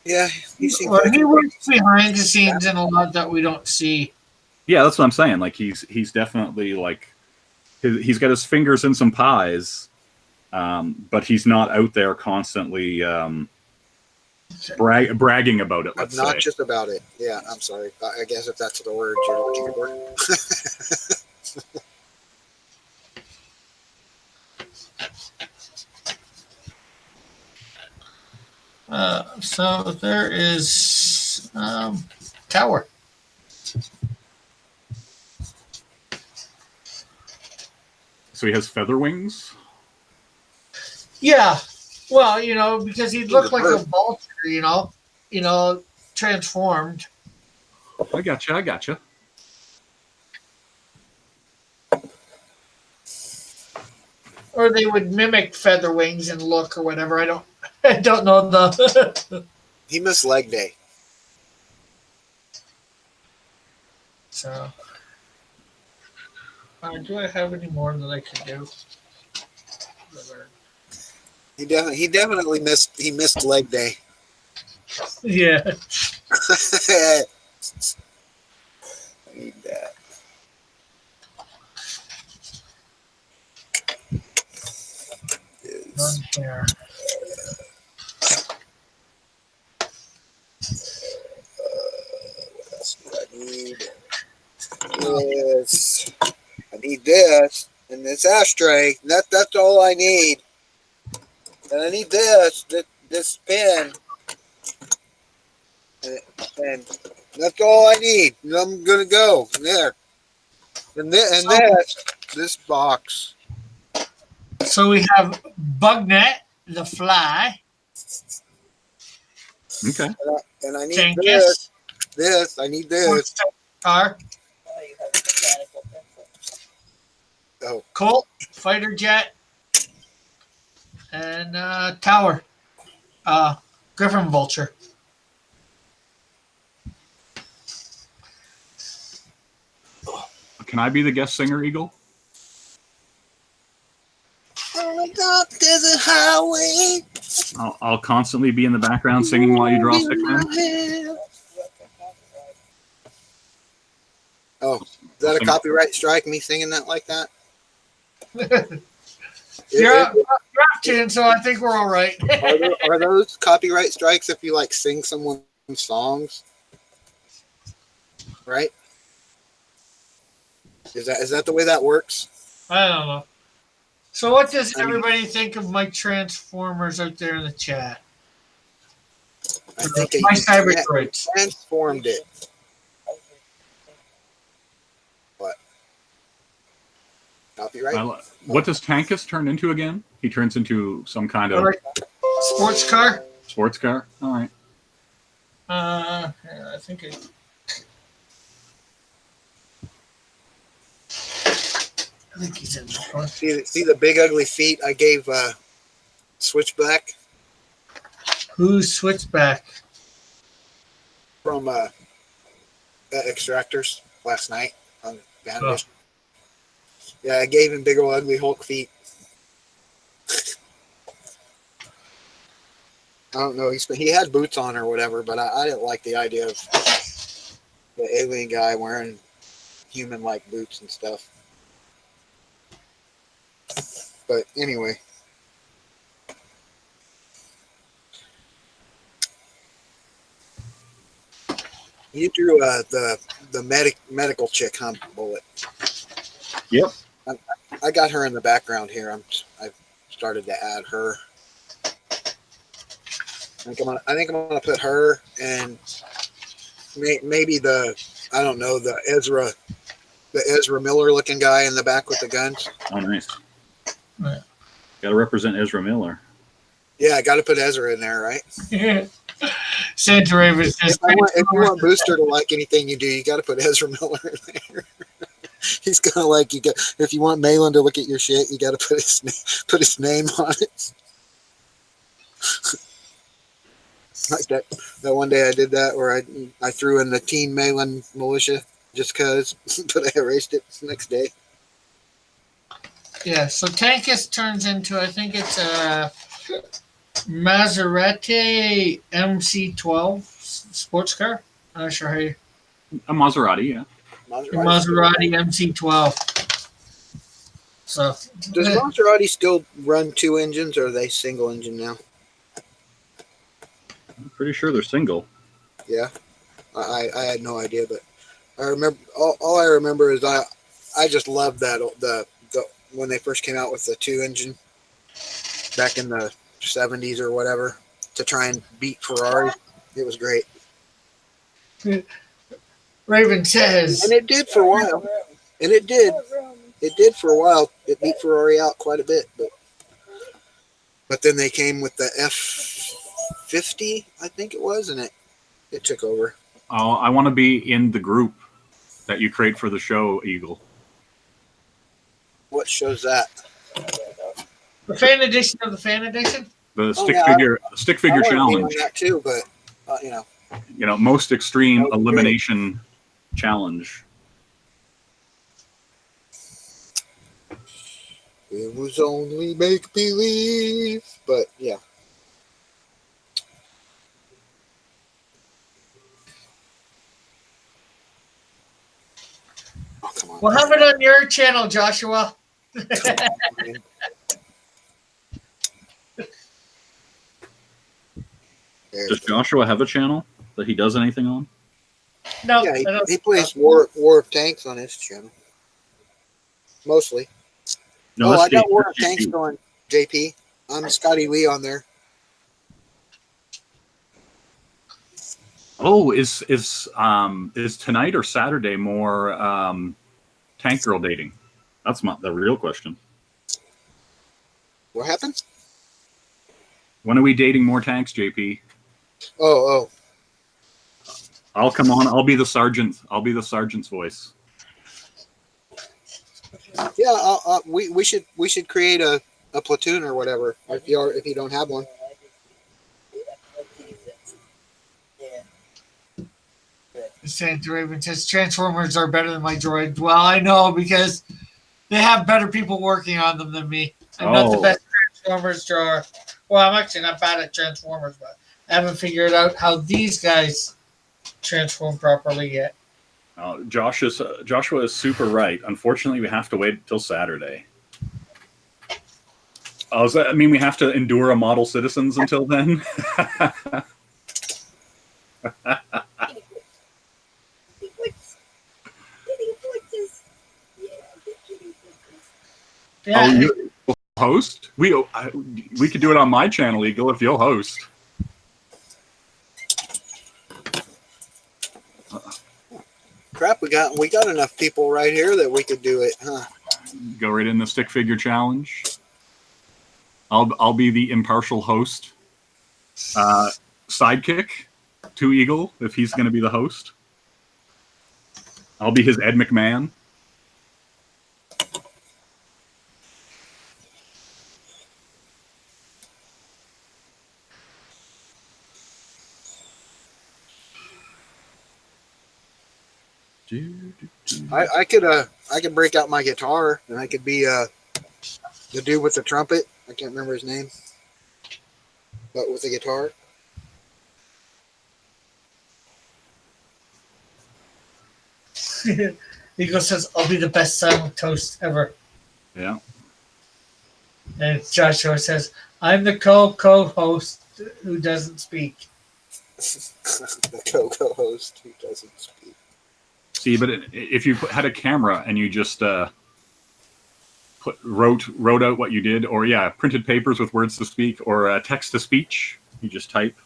Yeah, he seems Well, he works behind the scenes in a lot that we don't see. Yeah, that's what I'm saying. Like, he's definitely like, he's got his fingers in some pies, but he's not out there constantly bragging about it. Let's say. Obnoxious about it. Yeah, I'm sorry. I guess if that's the word you're looking for. So there is Tower. So he has feather wings. Yeah, well, you know, because he looked like a vulture, you know, transformed. I gotcha. Or they would mimic feather wings and look or whatever. I don't know the. He missed leg day. So, do I have any more that I can do? He definitely missed leg day. Yeah. I need that. There. What else do I need? This. I need this and this ashtray. That's all I need. And I need this pen. And that's all I need. And I'm gonna go there. And this box. So we have Bugnet, the fly. Okay. And I need Tankus. this. I need this. Car. Oh. Colt, fighter jet, and Tower. Griffin Vulture. Can I be the guest singer, Eagle? On a dark desert highway. I'll constantly be in the background singing while you draw stickman. Oh, is that a copyright strike? Me singing that like that? You're up to, so I think we're all right. Are those copyright strikes if you like sing someone's songs? Right? Is that the way that works? I don't know. So what does everybody think of my Transformers out there in the chat? I think My Cyberdroids. transformed it. What? Copyright? What does Tankus turn into again? He turns into some kind of sports car. Sports car. All right. Yeah, I think it. I think he's in this one. See the big ugly feet I gave Switchback? Who's Switchback? From Extractors last night on Bandit. Yeah, I gave him big old ugly Hulk feet. I don't know. He had boots on or whatever, but I didn't like the idea of the alien guy wearing human-like boots and stuff. But anyway. You drew the medical chick, huh, Bullet? Yep. I got her in the background here. I've started to add her. I think I'm gonna put her and maybe the Ezra Miller looking guy in the back with the guns. Oh, nice. Yeah. Got to represent Ezra Miller. Yeah, I got to put Ezra in there, right? Santa Raven says, If you want Booster to like anything you do, you got to put Ezra Miller in there. He's gonna like you. If you want Malin to look at your shit, you got to put his name on it. Like that one day I did that where I threw in the Teen Malin Militia just cause, but I erased it the next day. yeah, so Tankus turns into, I think it's a Maserati MC12 sports car. I'm not sure how you. A Maserati, yeah. Maserati MC12. So Does Maserati still run 2 engines, or are they single engine now? I'm pretty sure they're single. Yeah, I had no idea, but I remember all I remember is I just loved that the when they first came out with the 2 engine back in the 70s or whatever to try and beat Ferrari. It was great. Raven says, And it did for a while. And it did for a while. It beat Ferrari out quite a bit, but then they came with the F50, I think it was, and it took over. Oh, I want to be in the group that you create for the show, Eagle. What show's that? the fan edition of the fan edition. The stick I figure wanted to be on challenge. that too, but Most extreme That would be elimination challenge. it was only make believe. But yeah. Oh, come on. We'll have it on your channel, Joshua. Does Joshua have a channel that he does anything on? No, Yeah, I don't- he plays War of Tanks on his channel. Mostly. No, I that's got War of JP. Tanks going, JP. I'm Scotty Lee on there. Oh, is tonight or Saturday more tank girl dating? That's the real question. What happened? When are we dating more tanks, JP? Oh. I'll come on. I'll be the sergeant. I'll be the sergeant's voice. Yeah, we should create a platoon or whatever if you don't have one. Santa Raven says Transformers are better than my droid. Well, I know because they have better people working on them than me. I'm not the best Transformers drawer. Well, I'm actually not bad at Transformers, but I haven't figured out how these guys transform properly yet. Joshua is super right. Unfortunately, we have to wait till Saturday. Does that mean we have to endure a model citizens until then? Yeah, Oh, you host? We could do it on my channel, Eagle, if you'll host. Crap, we got enough people right here that we could do it, huh? Go right in the stick figure challenge. I'll be the impartial host. Sidekick to Eagle if he's going to be the host. I'll be his Ed McMahon. I could break out my guitar and I could be the dude with the trumpet. I can't remember his name, but with the guitar. Eagle says, I'll be the best silent toast ever. Yeah. And Joshua says, I'm the co-host who doesn't speak. The co-host who doesn't speak. See, but if you had a camera and you just wrote out what you did, or printed papers with words to speak, or text to speech, you just type,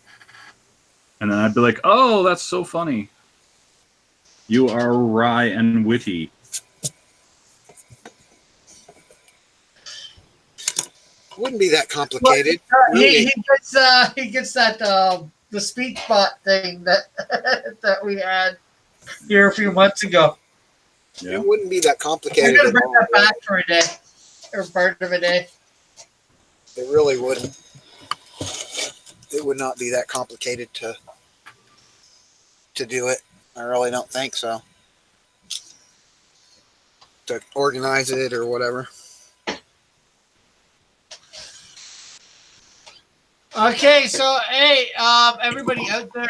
and then I'd be like, "Oh, that's so funny. You are wry and witty." Wouldn't be that complicated. Well, really. he gets that the speech bot thing that that we had here a few months ago. Yeah. It wouldn't be that I'm complicated gonna at bring all. that back for a day or part of a day. It really wouldn't. It would not be that complicated to do it. I really don't think so. To organize it or whatever. Okay, so hey, everybody out there,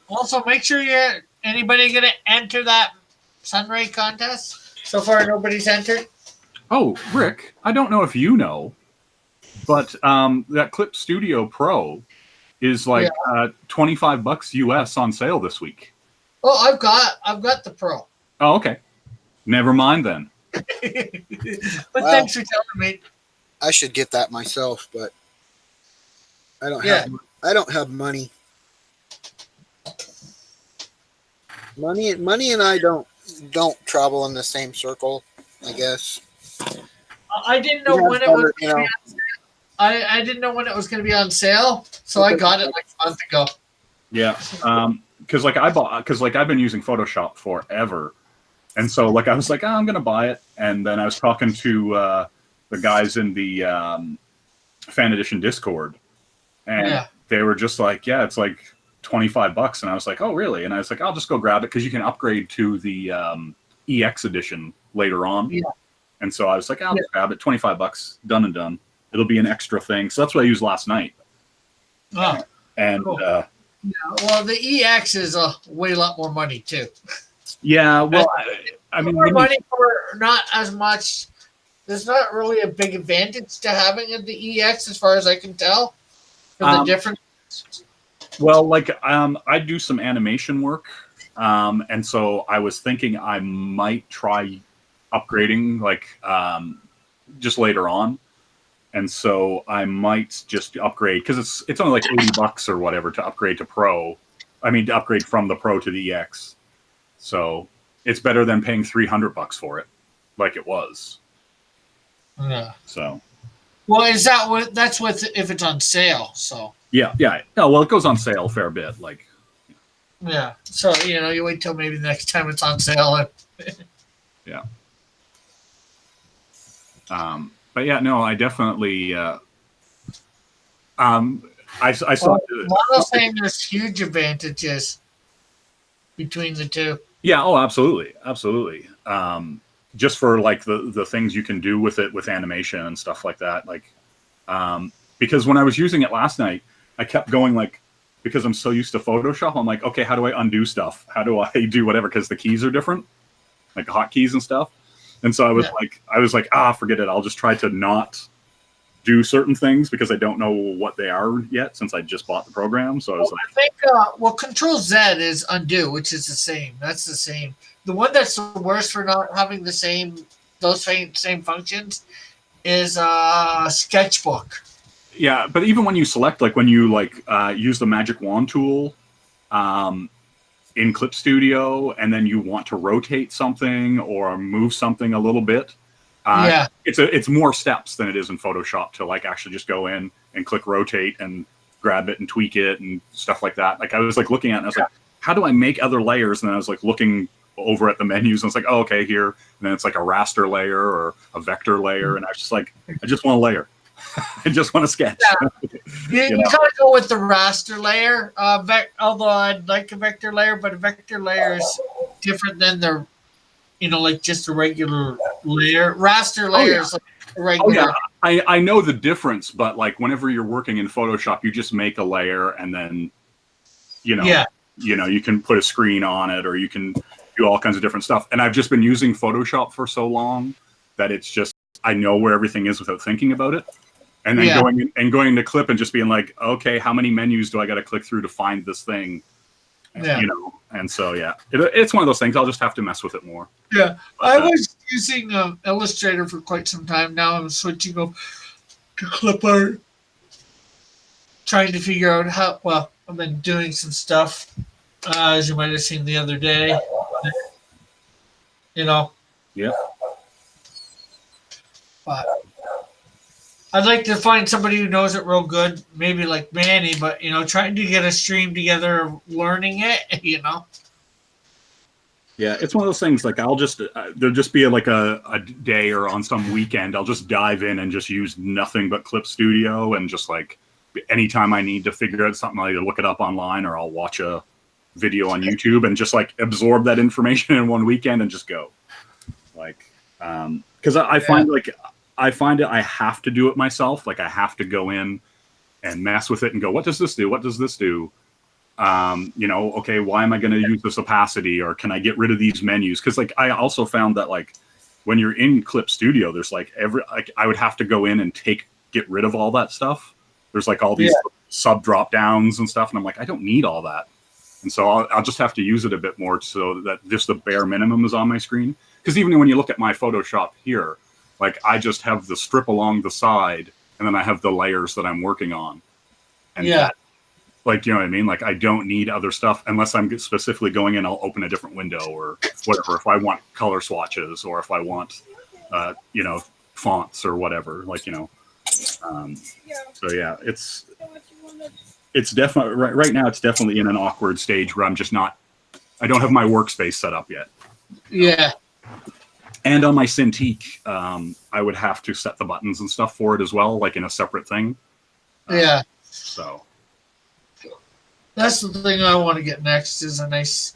also make sure anybody gonna enter that Sunray contest. So far, nobody's entered. Oh, Rick, I don't know if you know, but that Clip Studio Pro is like $25 US on sale this week. Oh, I've got the Pro. Oh, okay. Never mind then. But thanks for telling me. I should get that myself, but I don't have money. Money and I don't travel in the same circle, I guess. I didn't know when it was going to be on sale. I didn't know when it was going to be on sale, so I got it like a month ago. Yeah, because I've been using Photoshop forever, and so like I was like, I'm gonna buy it, and then I was talking to the guys in the Fan Edition Discord, and they were just like, yeah, it's like $25, and I was like, oh really? And I was like, I'll just go grab it because you can upgrade to the EX edition later on. Yeah. And so I was like, I'll just grab it, $25, done and done. It'll be an extra thing. So that's what I used last night. Oh, and cool. Well, the EX is a lot more money too. Yeah, well, I mean, more money for not as much. There's not really a big advantage to having the EX, as far as I can tell. For the different. Well, like I do some animation work, and so I was thinking I might try upgrading, like just later on. And so I might just upgrade because it's only like $80 or whatever to upgrade to Pro. I mean, to upgrade from the Pro to the EX. So it's better than paying $300 for it, like it was. Yeah. So. Well, is that that's if it's on sale? So. Yeah. No, well, it goes on sale a fair bit, like. Yeah. So you wait till maybe the next time it's on sale. Yeah. But yeah, no, I definitely. I saw. Model's saying there's huge advantages between the two. Yeah. Oh, absolutely, absolutely. Just for like the things you can do with it with animation and stuff like that, like, because when I was using it last night, I kept going like, because I'm so used to Photoshop, I'm like, okay, how do I undo stuff? How do I do whatever? Because the keys are different, like hotkeys and stuff. And so I was like, forget it. I'll just try to not do certain things because I don't know what they are yet since I just bought the program. So I was like, I think, Control Z is undo, which is the same. That's the same. The one that's the worst for not having those same functions is Sketchbook. Yeah, but even when you select, like when you use the magic wand tool, in Clip Studio, and then you want to rotate something or move something a little bit, it's more steps than it is in Photoshop to like actually just go in and click rotate and grab it and tweak it and stuff like that. Like I was like looking at it and I was like, how do I make other layers? And then I was like looking over at the menus and it's like, oh, okay, here. And then it's like a raster layer or a vector layer. And I was just like, I just want a layer. I just want to sketch. Yeah. You gotta go with the raster layer. Although I'd like a vector layer, but a vector layer is different than the, like just a regular layer. Raster layer is like a regular. Oh, yeah. I know the difference, but like whenever you're working in Photoshop, you just make a layer and then, you can put a screen on it or you can do all kinds of different stuff. And I've just been using Photoshop for so long that it's just, I know where everything is without thinking about it. And then going into Clip and just being like, okay, how many menus do I got to click through to find this thing? And, and so, it's one of those things. I'll just have to mess with it more. Yeah. But, I was using Illustrator for quite some time. Now I'm switching over to Clip Art, trying to figure out I've been doing some stuff, as you might have seen the other day. Yeah. But I'd like to find somebody who knows it real good, maybe like Manny, but trying to get a stream together of learning it. Yeah, it's one of those things. Like I'll just there'll just be like a day or on some weekend, I'll just dive in and just use nothing but Clip Studio, and just like anytime I need to figure out something, I'll either look it up online or I'll watch a video on YouTube and just like absorb that information in one weekend and just go. Like, because I find I have to do it myself. Like I have to go in and mess with it and go, what does this do? What does this do? Okay, why am I going to use this opacity, or can I get rid of these menus? Because like I also found that like when you're in Clip Studio, there's like I would have to go in and get rid of all that stuff. There's like all these sub drop downs and stuff, and I'm like, I don't need all that. And so I'll just have to use it a bit more so that just the bare minimum is on my screen. Because even when you look at my Photoshop here, like I just have the strip along the side, and then I have the layers that I'm working on. And like, you know what I mean? Like I don't need other stuff unless I'm specifically going in, I'll open a different window or whatever. If I want color swatches, or if I want, fonts or whatever, like, so yeah, it's definitely right now. It's definitely in an awkward stage where I don't have my workspace set up yet. Yeah. And on my Cintiq, I would have to set the buttons and stuff for it as well, like in a separate thing. So that's the thing I want to get next, is a nice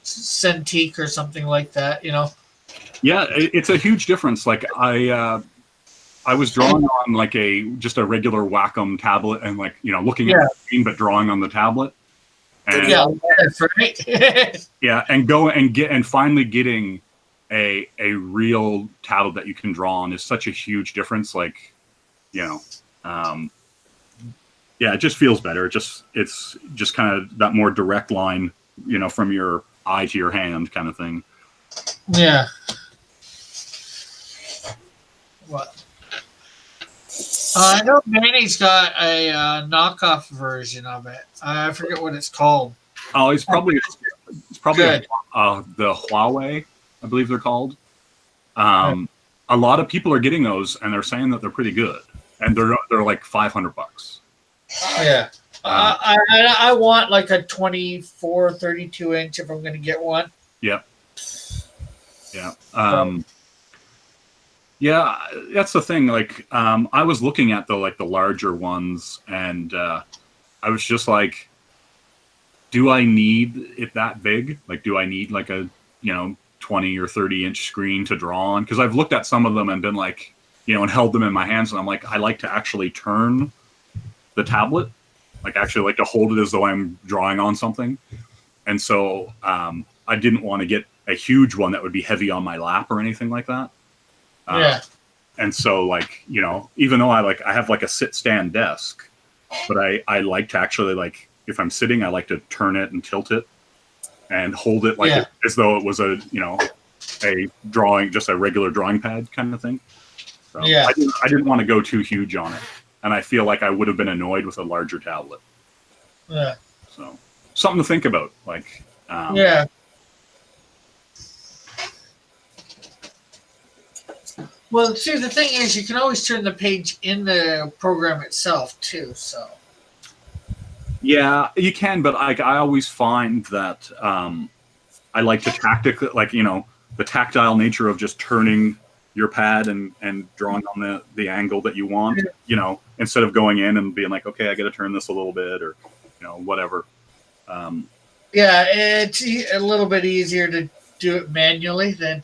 Cintiq or something like that. Yeah, it's a huge difference. Like I was drawing on like just a regular Wacom tablet, and like looking at the screen but drawing on the tablet. And, right. Yeah, and finally getting a real tablet that you can draw on is such a huge difference. Like, it just feels better. It's just kind of that more direct line, from your eye to your hand kind of thing. Yeah. What? I know Manny's got a knockoff version of it. I forget what it's called. Oh, it's probably the Huawei, I believe they're called. A lot of people are getting those, and they're saying that they're pretty good, and they're like $500. Yeah. I want like a 24, 32 inch if I'm going to get one. Yep. Yeah. Yeah, that's the thing. Like, I was looking at the larger ones, and I was just like, do I need it that big? Like, do I need like a 20 or 30 inch screen to draw on? Because I've looked at some of them and been like, and held them in my hands, and I'm like, I like to actually turn the tablet, like actually like to hold it as though I'm drawing on something. And so I didn't want to get a huge one that would be heavy on my lap or anything like that. And so like, even though I have like a sit stand desk, but I like to actually, like, if I'm sitting, I like to turn it and tilt it and hold it like as though it was a regular drawing pad kind of thing. So I didn't want to go too huge on it. And I feel like I would have been annoyed with a larger tablet. Yeah. So something to think about. Like, Well, see, the thing is, you can always turn the page in the program itself too. So. Yeah, you can, but I always find that I like to tactically, like, the tactile nature of just turning your pad and drawing on the angle that you want, instead of going in and being like, okay, I got to turn this a little bit, or, whatever. It's a little bit easier to do it manually than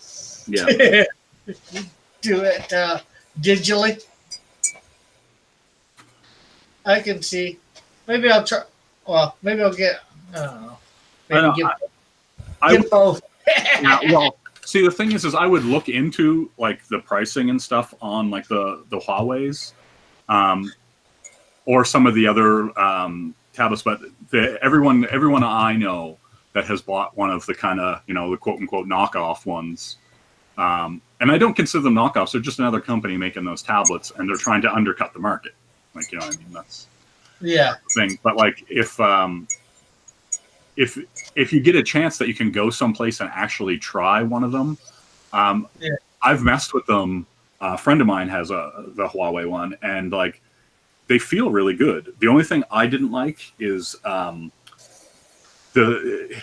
do it digitally. I can see. Maybe I'll try. Well, maybe I'll get. I don't know. Maybe get both. Well, see, the thing is I would look into like the pricing and stuff on like the Huawei's, or some of the other tablets. But everyone I know that has bought one of the kind of the quote unquote knockoff ones, and I don't consider them knockoffs. They're just another company making those tablets, and they're trying to undercut the market. Like, what I mean? That's the thing. But like if you get a chance that you can go someplace and actually try one of them, I've messed with them a friend of mine has the Huawei one, and like they feel really good. The only thing I didn't like is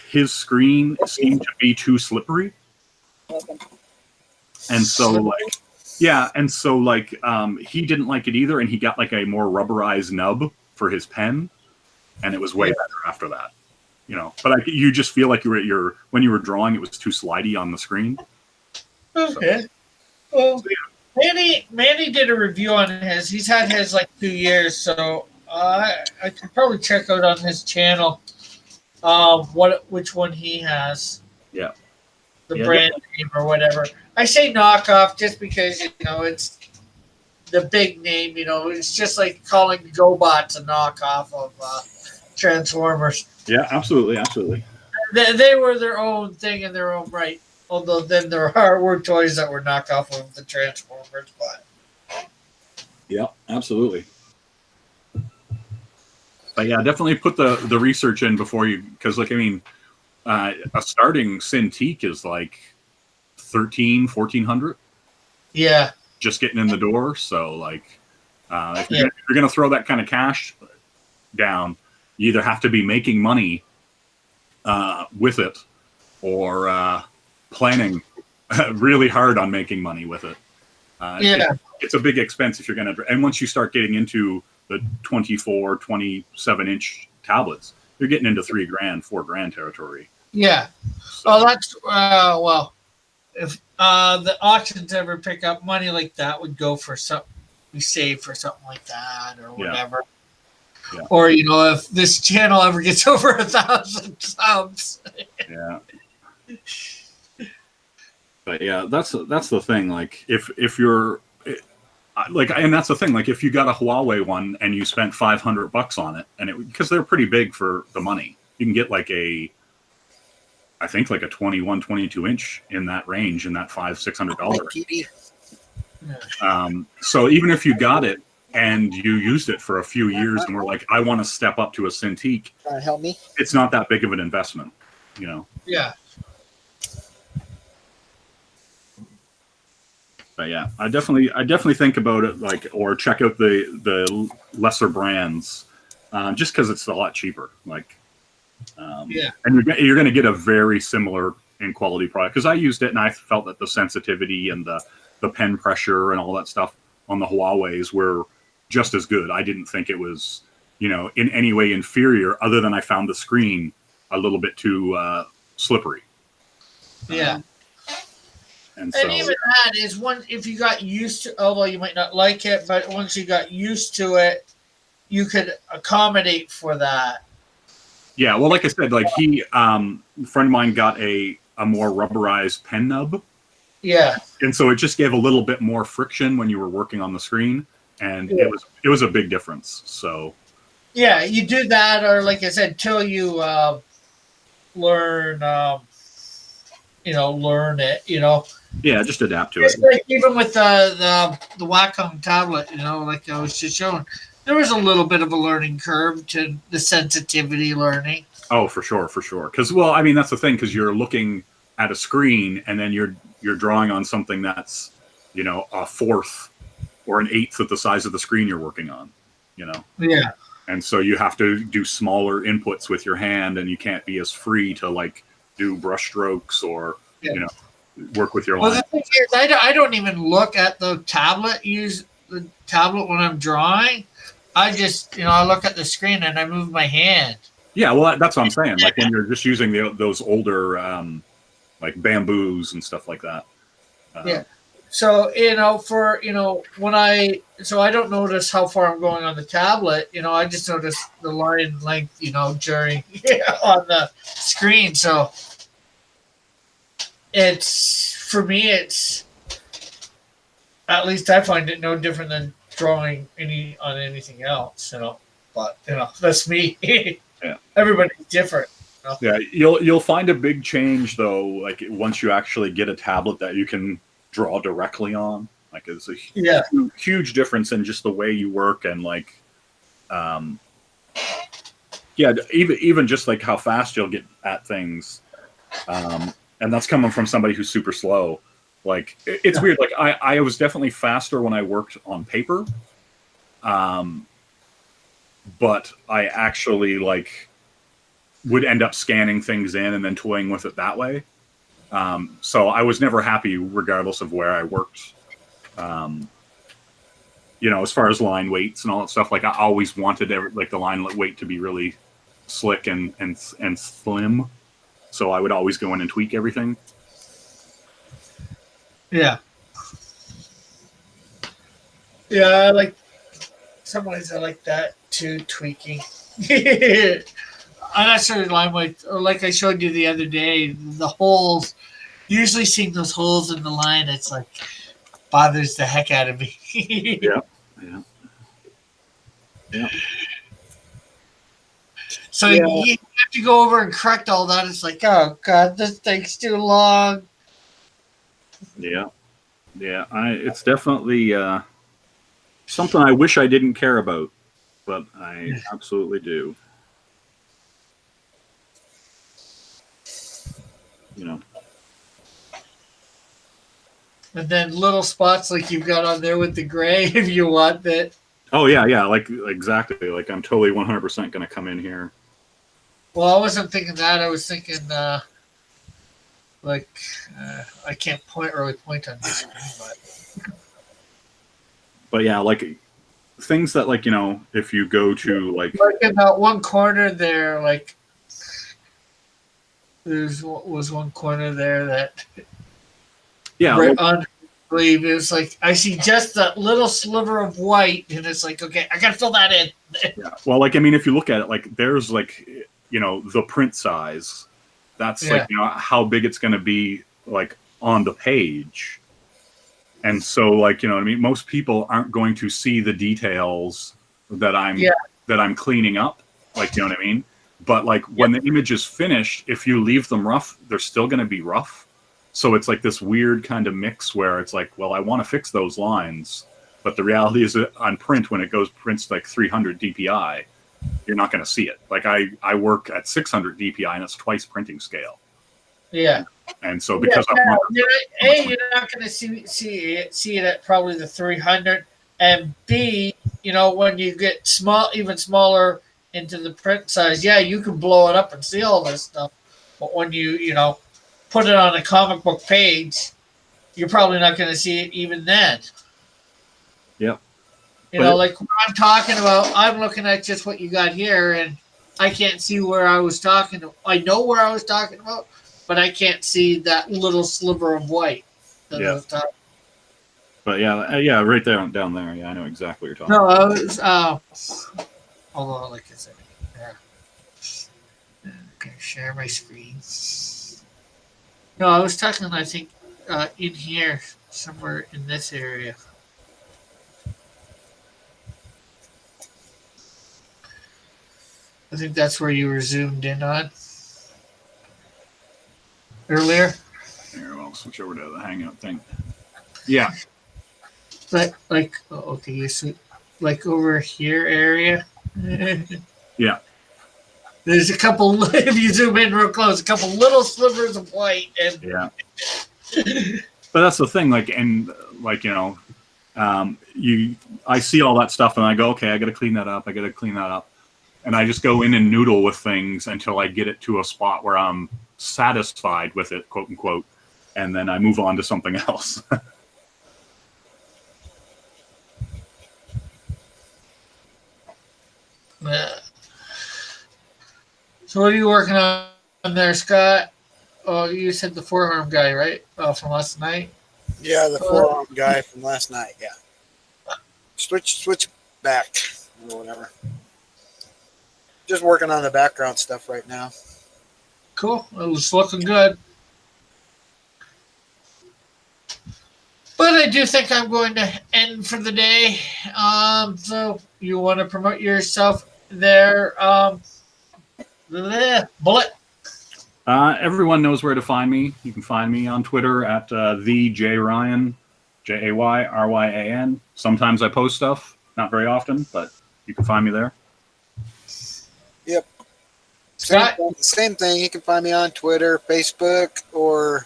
his screen seemed to be too slippery, and so like he didn't like it either, and he got like a more rubberized nub for his pen, and it was way better after that. You know, but like you just feel like when you were drawing, it was too slidey on the screen. Okay. Well, Manny did a review on his. He's had his like 2 years, so I could probably check out on his channel which one he has. Yeah. The brand name or whatever. I say knockoff just because it's the big name. It's just like calling GoBots a knockoff of Transformers. Yeah, absolutely. They were their own thing in their own right. Although then there were toys that were knockoff of the Transformers, but yeah, absolutely. But yeah, definitely put the research in before you, because like I mean, a starting Cintiq is like $1,400. Yeah, just getting in the door. So like, if you're gonna throw that kind of cash down, you either have to be making money with it, or planning really hard on making money with it. It's a big expense if you're gonna. And once you start getting into the 24, 27-inch tablets, you're getting into $3,000, $4,000 territory. Yeah. So, that's well. If the auctions ever pick up money like that, would go for something we save for something like that or whatever. Yeah. Or if this channel ever gets over 1,000 subs. Yeah. But yeah, that's the thing. Like if you're like, and that's the thing. Like if you got a Huawei one and you spent $500 on it, and because they're pretty big for the money, you can get like I think like a 21, 22 inch in that range, in that $500-$600. So even if you got it and you used it for a few years and were like, I want to step up to a Cintiq, trying to help me, it's not that big of an investment, Yeah. But yeah, I definitely think about it, like, or check out the lesser brands, just because it's a lot cheaper. Like, and you're going to get a very similar in quality product, because I used it and I felt that the sensitivity and the pen pressure and all that stuff on the Huawei's were just as good. I didn't think it was in any way inferior, other than I found the screen a little bit too slippery. Yeah. And even that is one, if you got used to, although you might not like it, but once you got used to it, you could accommodate for that. Yeah, well, like I said, like a friend of mine got a more rubberized pen nub. Yeah. And so it just gave a little bit more friction when you were working on the screen, and it was a big difference. So yeah, you do that, or like I said, till you learn learn it, Yeah, just adapt to it. it. Even with the Wacom tablet, like I was just showing, there was a little bit of a learning curve to the sensitivity learning. Oh, for sure. Because, well, I mean, that's the thing, because you're looking at a screen and then you're drawing on something that's, a fourth or an eighth of the size of the screen you're working on, Yeah. And so you have to do smaller inputs with your hand, and you can't be as free to like do brush strokes or, work with your line. Well, the thing is, I don't even look at the tablet, use the tablet when I'm drawing. I just, I look at the screen and I move my hand. Yeah, well, that's what I'm saying. Like when you're just using those older, like bamboos and stuff like that. Yeah. So, when I don't notice how far I'm going on the tablet, I just notice the line length, during on the screen. So for me, it's, at least I find it no different than drawing on anything else, but that's me. Yeah. Everybody's different. Yeah, you'll find a big change though, like once you actually get a tablet that you can draw directly on. Like it's a huge difference in just the way you work, and like even just like how fast you'll get at things. And that's coming from somebody who's super slow. Like it's weird. Like I was definitely faster when I worked on paper, but I actually like would end up scanning things in and then toying with it that way. So I was never happy regardless of where I worked. You know, as far as line weights and all that stuff, like I always wanted like the line weight to be really slick and slim. So I would always go in and tweak everything. Yeah. Yeah, I like some ways I like that too, tweaking. I'm not sure line weight, or like I showed you the other day, the holes. Usually seeing those holes in the line, it's like bothers the heck out of me. Yeah. Yeah. Yeah. So Yeah. you have to go over and correct all that. It's like, oh god, this takes too long. Yeah. Yeah. It's definitely something I wish I didn't care about, but I absolutely do. You know. And then little spots like you've got on there with the gray, if you want that. Oh yeah, yeah, like exactly. Like I'm totally 100% going to come in here. Well, I wasn't thinking that. I was thinking, I can't really point on this screen, But yeah, like things that like, you know, if you go to like in that one corner there, like was one corner there that yeah, right well, on. I believe it was like I see just that little sliver of white, and it's like, okay, I gotta fill that in. yeah. Well, like I mean, if you look at it, like there's like, you know, the print size. That's like, you know, how big it's going to be like on the page. And so like, you know what I mean? Most people aren't going to see the details that I'm cleaning up. Like, you know what I mean? But like when the image is finished, if you leave them rough, they're still going to be rough. So it's like this weird kind of mix where it's like, well, I want to fix those lines. But the reality is that on print, when it prints like 300 DPI, you're not going to see it. Like I work at 600 DPI and it's twice printing scale. Yeah. And so because you're not going to see it at probably the 300, and B, you know, when you get even smaller into the print size, yeah, you can blow it up and see all this stuff. But when you know, put it on a comic book page, you're probably not going to see it even then. Yep. You know, like what I'm talking about, I'm looking at just what you got here, and I can't see where I was talking. I know where I was talking about, but I can't see that little sliver of white. Yeah. But yeah, right there, down there. Yeah, I know exactly what you're talking about. No, I was, hold on, like I said. Yeah. Okay, share my screen. No, I was talking, I think, in here, somewhere in this area. I think that's where you were zoomed in on earlier. Here, I'll switch over to the Hangout thing. Yeah. Like okay, you see, like over here area. Yeah. There's a couple. If you zoom in real close, a couple little slivers of white, and yeah. But that's the thing, like, and like, you know, I see all that stuff and I go, okay, I got to clean that up. And I just go in and noodle with things until I get it to a spot where I'm satisfied with it, quote unquote, and then I move on to something else. So what are you working on there, Scott? Oh, you said the forearm guy, right? From last night? Yeah, the forearm guy from last night, yeah. Switch back or whatever. Just working on the background stuff right now. Cool. It was looking good. But I do think I'm going to end for the day. So you want to promote yourself there? Bullet. Everyone knows where to find me. You can find me on Twitter at the JRyan, JAYRYAN. Sometimes I post stuff, not very often, but you can find me there. Yep. Same thing. You can find me on Twitter, Facebook, or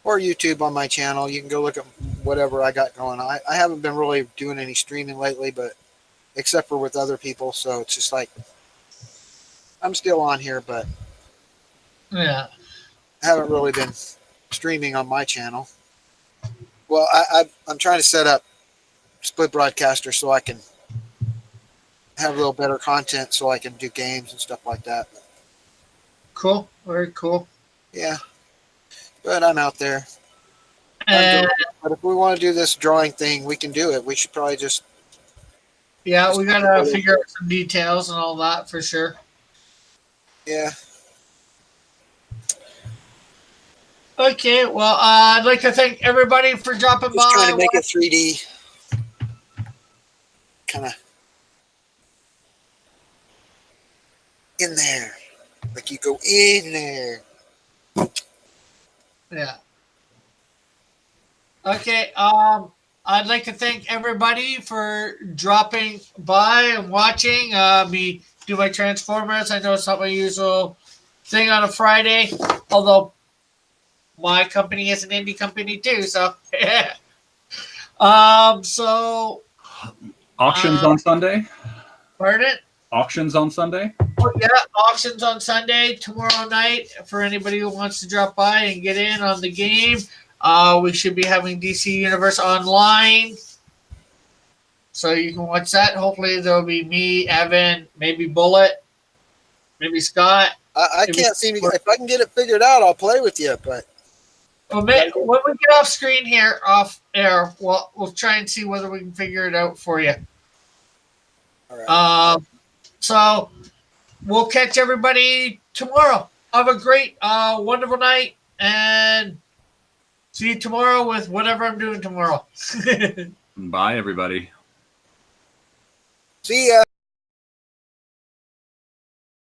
or YouTube on my channel. You can go look at whatever I got going on. I haven't been really doing any streaming lately, but except for with other people. So it's just like I'm still on here, but Yeah. I haven't really been streaming on my channel. Well, I'm trying to set up Split Broadcaster so I can have a little better content so I can do games and stuff like that. Cool. Very cool. Yeah. But I'm out there. And But if we want to do this drawing thing, we can do it. We should probably just yeah, we gotta figure out some details and all that for sure. yeah. Okay, well, I'd like to thank everybody for dropping Just trying by. to make it 3D. Kind of in there. Like you go in there. Yeah. Okay, I'd like to thank everybody for dropping by and watching me do my Transformers. I know it's not my usual thing on a Friday, although my company is an indie company too, so so Auctions on Sunday? pardon it? Auctions on Sunday? Oh, yeah, auctions on Sunday, tomorrow night, for anybody who wants to drop by and get in on the game. We should be having DC Universe online, so you can watch that. Hopefully there'll be me, Evan, maybe Bullet, maybe Scott. I can't seem to. If I can get it figured out, I'll play with you. But Well, when we get off screen here, off air, we'll try and see whether we can figure it out for you. all right. So we'll catch everybody tomorrow. Have a great, wonderful night, and see you tomorrow with whatever I'm doing tomorrow. Bye, everybody. See ya.